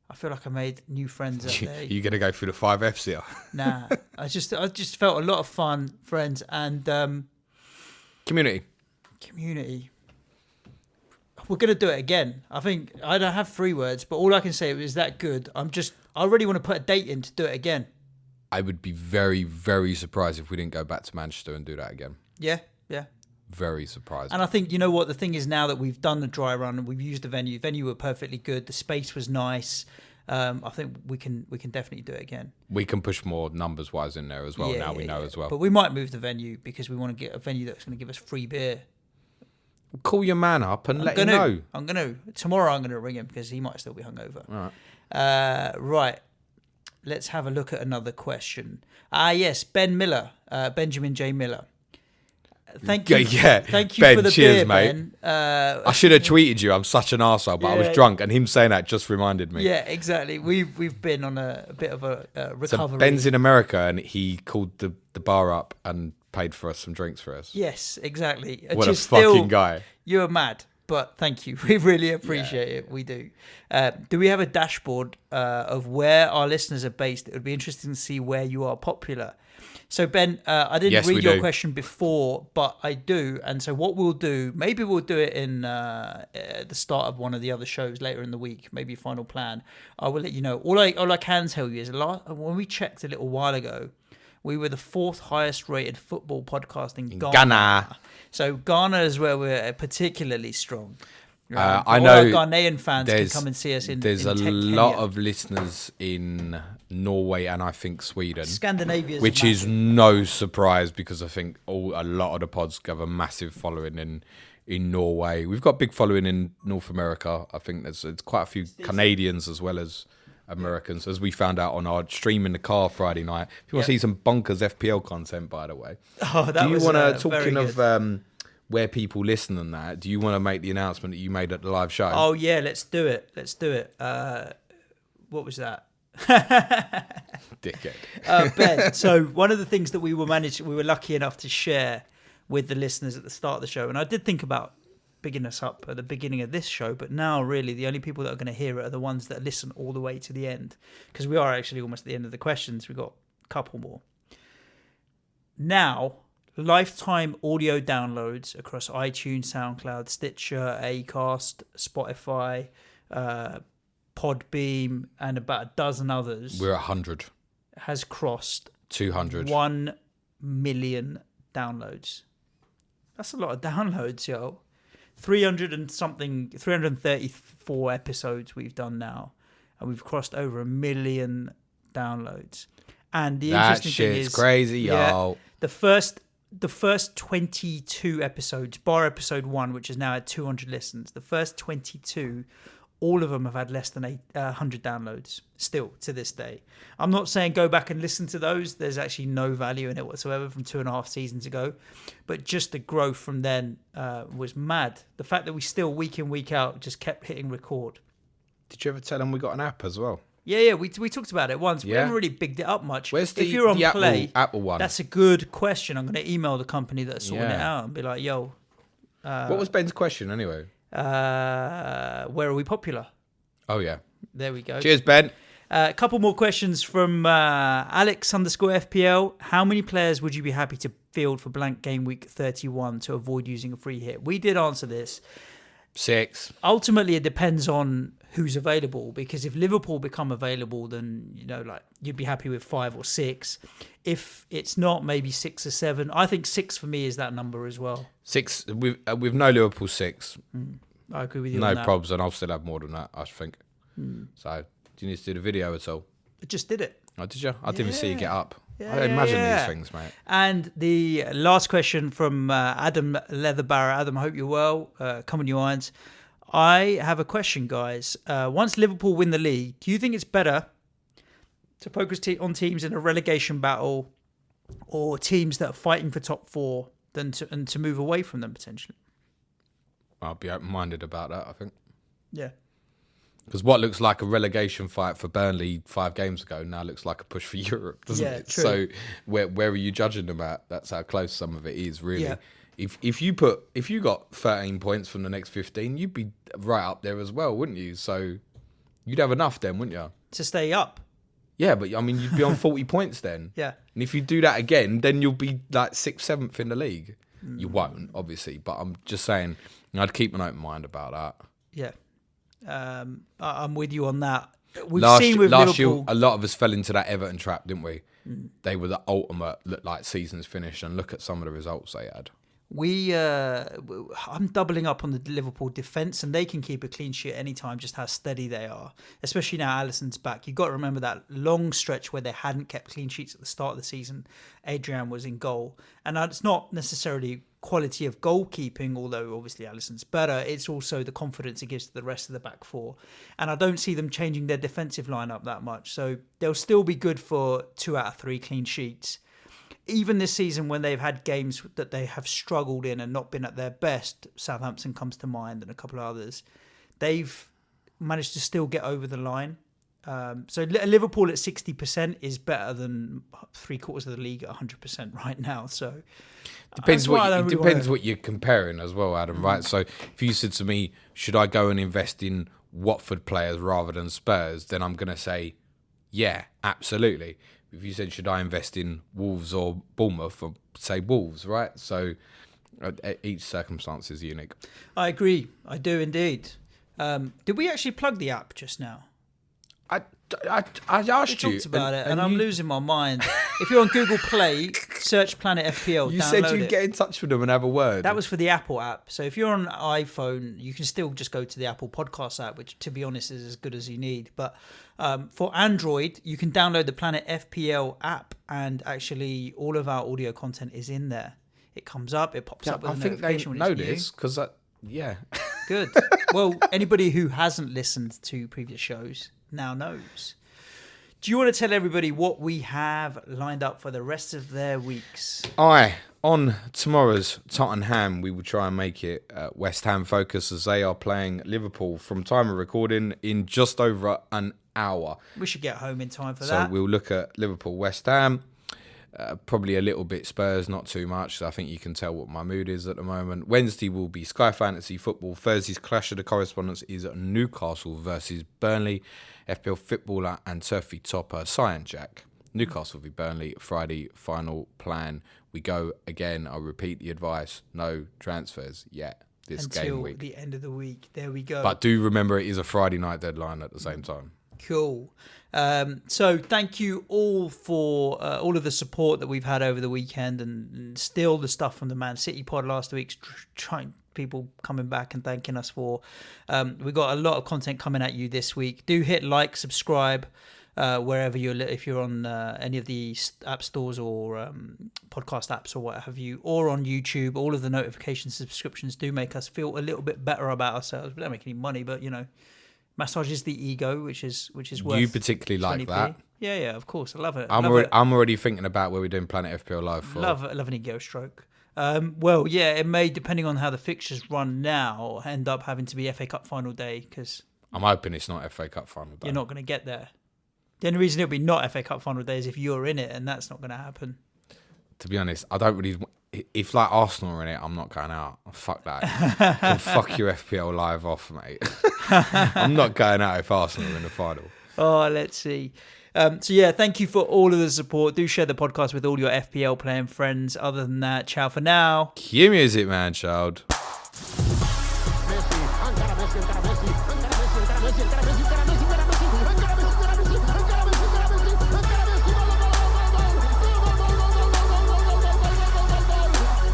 I feel like I made new friends out there. You gonna go through the 5 Fs here? Nah, I just felt a lot of fun, friends, and Community. We're gonna do it again. I think I don't have 3 words, but all I can say is that good. I really want to put a date in to do it again. I would be very, very surprised if we didn't go back to Manchester and do that again. Yeah. Very surprised. And I think, you know what, the thing is now that we've done the dry run and we've used the venue were perfectly good. The space was nice. I think we can definitely do it again. We can push more numbers wise in there as well. We know as well. But we might move the venue because we want to get a venue that's going to give us free beer. Call your man up and let him know. Tomorrow I'm going to ring him because he might still be hungover. All right. Right. Let's have a look at another question. Yes, Ben Miller, Benjamin J. Miller. Thank you. Yeah. Thank you Ben, for the cheers, beer, mate. Ben. I should have tweeted you. I'm such an arsehole, but I was drunk, and him saying that just reminded me. Yeah, exactly. We've been on a bit of a recovery. So Ben's in America, and he called the bar up and paid for us some drinks for us. Yes, exactly. What a fucking guy. You're mad, but thank you. We really appreciate it. We do. Do we have a dashboard of where our listeners are based? It would be interesting to see where you are popular. So, Ben, I didn't read your question before, but I do. And so what we'll do, maybe we'll do it in the start of one of the other shows later in the week, maybe Final Plan. I will let you know. All I can tell you is when we checked a little while ago, we were the 4th highest rated football podcast in Ghana. So Ghana is where we're particularly strong. I know our Ghanaian fans can come and see us in There's a Kenya. lot of listeners in Norway and I think Sweden. Scandinavia which is no surprise because I think a lot of the pods have a massive following in Norway. We've got a big following in North America. I think there's quite a few Canadians as well as Americans, as we found out on our stream in the car Friday night. If you want to see some bonkers FPL content, by the way. Oh, that was talking of where people listen and that, do you want to make the announcement that you made at the live show? Oh, yeah, let's do it. What was that? Dickhead. Ben, so one of the things that we were lucky enough to share with the listeners at the start of the show, and I did think about bigging us up at the beginning of this show, but now really the only people that are going to hear it are the ones that listen all the way to the end, because we are actually almost at the end of the questions. We've got a couple more. Now, lifetime audio downloads across iTunes, SoundCloud, Stitcher, Acast, Spotify, Podbeam, and about a dozen others. We're 100. Has crossed 200. 1 million downloads. That's a lot of downloads, yo. 334 episodes we've done now, and we've crossed over 1 million downloads. And the interesting thing is, crazy, yo. The first 22 episodes, bar episode 1, which is now at 200 listens, the first 22, all of them have had less than 100 downloads still to this day. I'm not saying go back and listen to those. There's actually no value in it whatsoever from 2.5 seasons ago. But just the growth from then was mad. The fact that we still week in, week out just kept hitting record. Did you ever tell them we got an app as well? Yeah, we talked about it once. We Yeah. haven't really bigged it up much. Where's if you're on the Play, Apple one? that's a good question. I'm going to email the company that's sorting it out and be like, yo. What was Ben's question anyway? Where are we popular? Oh, yeah. There we go. Cheers, Ben. A couple more questions from Alex_FPL. How many players would you be happy to field for blank game week 31 to avoid using a free hit? We did answer this. 6. Ultimately, it depends on who's available, because if Liverpool become available, then you'd be happy with 5 or 6. If it's not, maybe 6 or 7. I think 6 for me is that number as well. 6 with no Liverpool 6. I agree with you. No on that. probs, and I'll still have more than that, I think. So, do you need to do the video at all? I just did it. Oh, did you? I didn't even see you get up. Yeah, I imagine yeah. these things, mate. And the last question from Adam Leatherbarrow. Adam, I hope you're well. Come on, you irons. I have a question, guys. Once Liverpool win the league, do you think it's better to focus on teams in a relegation battle or teams that are fighting for top 4 than to move away from them potentially? I'll be open-minded about that, I think. Yeah. Because what looks like a relegation fight for Burnley 5 games ago now looks like a push for Europe, doesn't it? True. So where are you judging them at? That's how close some of it is, really. Yeah. If you got 13 points from the next 15, you'd be right up there as well, wouldn't you? So you'd have enough then, wouldn't you? To stay up. Yeah, but I mean, you'd be on 40 points then. Yeah. And if you do that again, then you'll be like 6th, 7th in the league. You won't, obviously, but I'm just saying, I'd keep an open mind about that. Yeah. I'm with you on that. We've last seen with year, Liverpool. a lot of us fell into that Everton trap, didn't we? They were the ultimate, look like seasons finished, and look at some of the results they had. I'm doubling up on the Liverpool defence, and they can keep a clean sheet anytime, just how steady they are. Especially now Alisson's back. You've got to remember that long stretch where they hadn't kept clean sheets at the start of the season. Adrian was in goal. And it's not necessarily quality of goalkeeping, although obviously Alisson's better. It's also the confidence it gives to the rest of the back 4. And I don't see them changing their defensive lineup that much. So they'll still be good for 2 out of 3 clean sheets. Even this season, when they've had games that they have struggled in and not been at their best, Southampton comes to mind and a couple of others, they've managed to still get over the line. So Liverpool at 60% is better than 3/4 of the league at 100% right now. So depends what you're comparing as well, Adam. Right? So if you said to me, should I go and invest in Watford players rather than Spurs, then I'm going to say, yeah, absolutely. If you said, should I invest in Wolves or Bournemouth, I'd say Wolves, right? So each circumstance is unique. I agree. I do indeed. Did we actually plug the app just now? I asked you. We talked about it, and I'm losing my mind. If you're on Google Play, search Planet FPL. You download said you'd it. get in touch with them and have a word. That was for the Apple app. So if you're on iPhone, you can still just go to the Apple Podcast app, which, to be honest, is as good as you need. But for Android, you can download the Planet FPL app, and actually all of our audio content is in there. It comes up, it pops up with a notification when it's new. I think they know this because, yeah. Good. Well, anybody who hasn't listened to previous shows now knows. Do you want to tell everybody what we have lined up for the rest of their weeks? On tomorrow's Tottenham, we will try and make it West Ham focus as they are playing Liverpool from time of recording in just over an hour. We should get home in time for that. So we'll look at Liverpool, West Ham, probably a little bit Spurs, not too much. So I think you can tell what my mood is at the moment. Wednesday will be Sky Fantasy Football. Thursday's Clash of the Correspondents is Newcastle versus Burnley. FPL Footballer and Turfy Topper, Cyan Jack. Newcastle v Burnley, Friday, final plan. We go again. I'll repeat the advice. No transfers yet this game week. Until the end of the week. There we go. But do remember it is a Friday night deadline at the same time. Cool. So thank you all for all of the support that we've had over the weekend, and still the stuff from the Man City pod last week, trying people coming back and thanking us for. We got a lot of content coming at you this week. Do hit like, subscribe wherever if you're on any of the app stores or podcast apps or what have you, or on YouTube. All of the notification subscriptions do make us feel a little bit better about ourselves. We don't make any money, but massages the ego, which is worth. You particularly like 20p. that? Yeah, of course, I love it. I'm already thinking about where we're doing Planet FPL Live for. Love an ego stroke. Well, yeah, it may, depending on how the fixtures run now, end up having to be FA Cup final day, because I'm hoping it's not FA Cup final day. you're not going to get there. The only reason it'll be not FA Cup final day is if you're in it, and that's not going to happen. To be honest, I don't really. If like Arsenal are in it, I'm not going out. Fuck that. Fuck your FPL live off, mate. I'm not going out if Arsenal are in the final. Oh, let's see. So yeah, thank you for all of the support. Do share the podcast with all your FPL playing friends. Other than that, ciao for now. Cue music, man, child.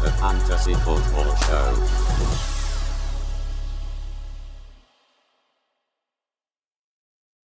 The Fantasy Football Show.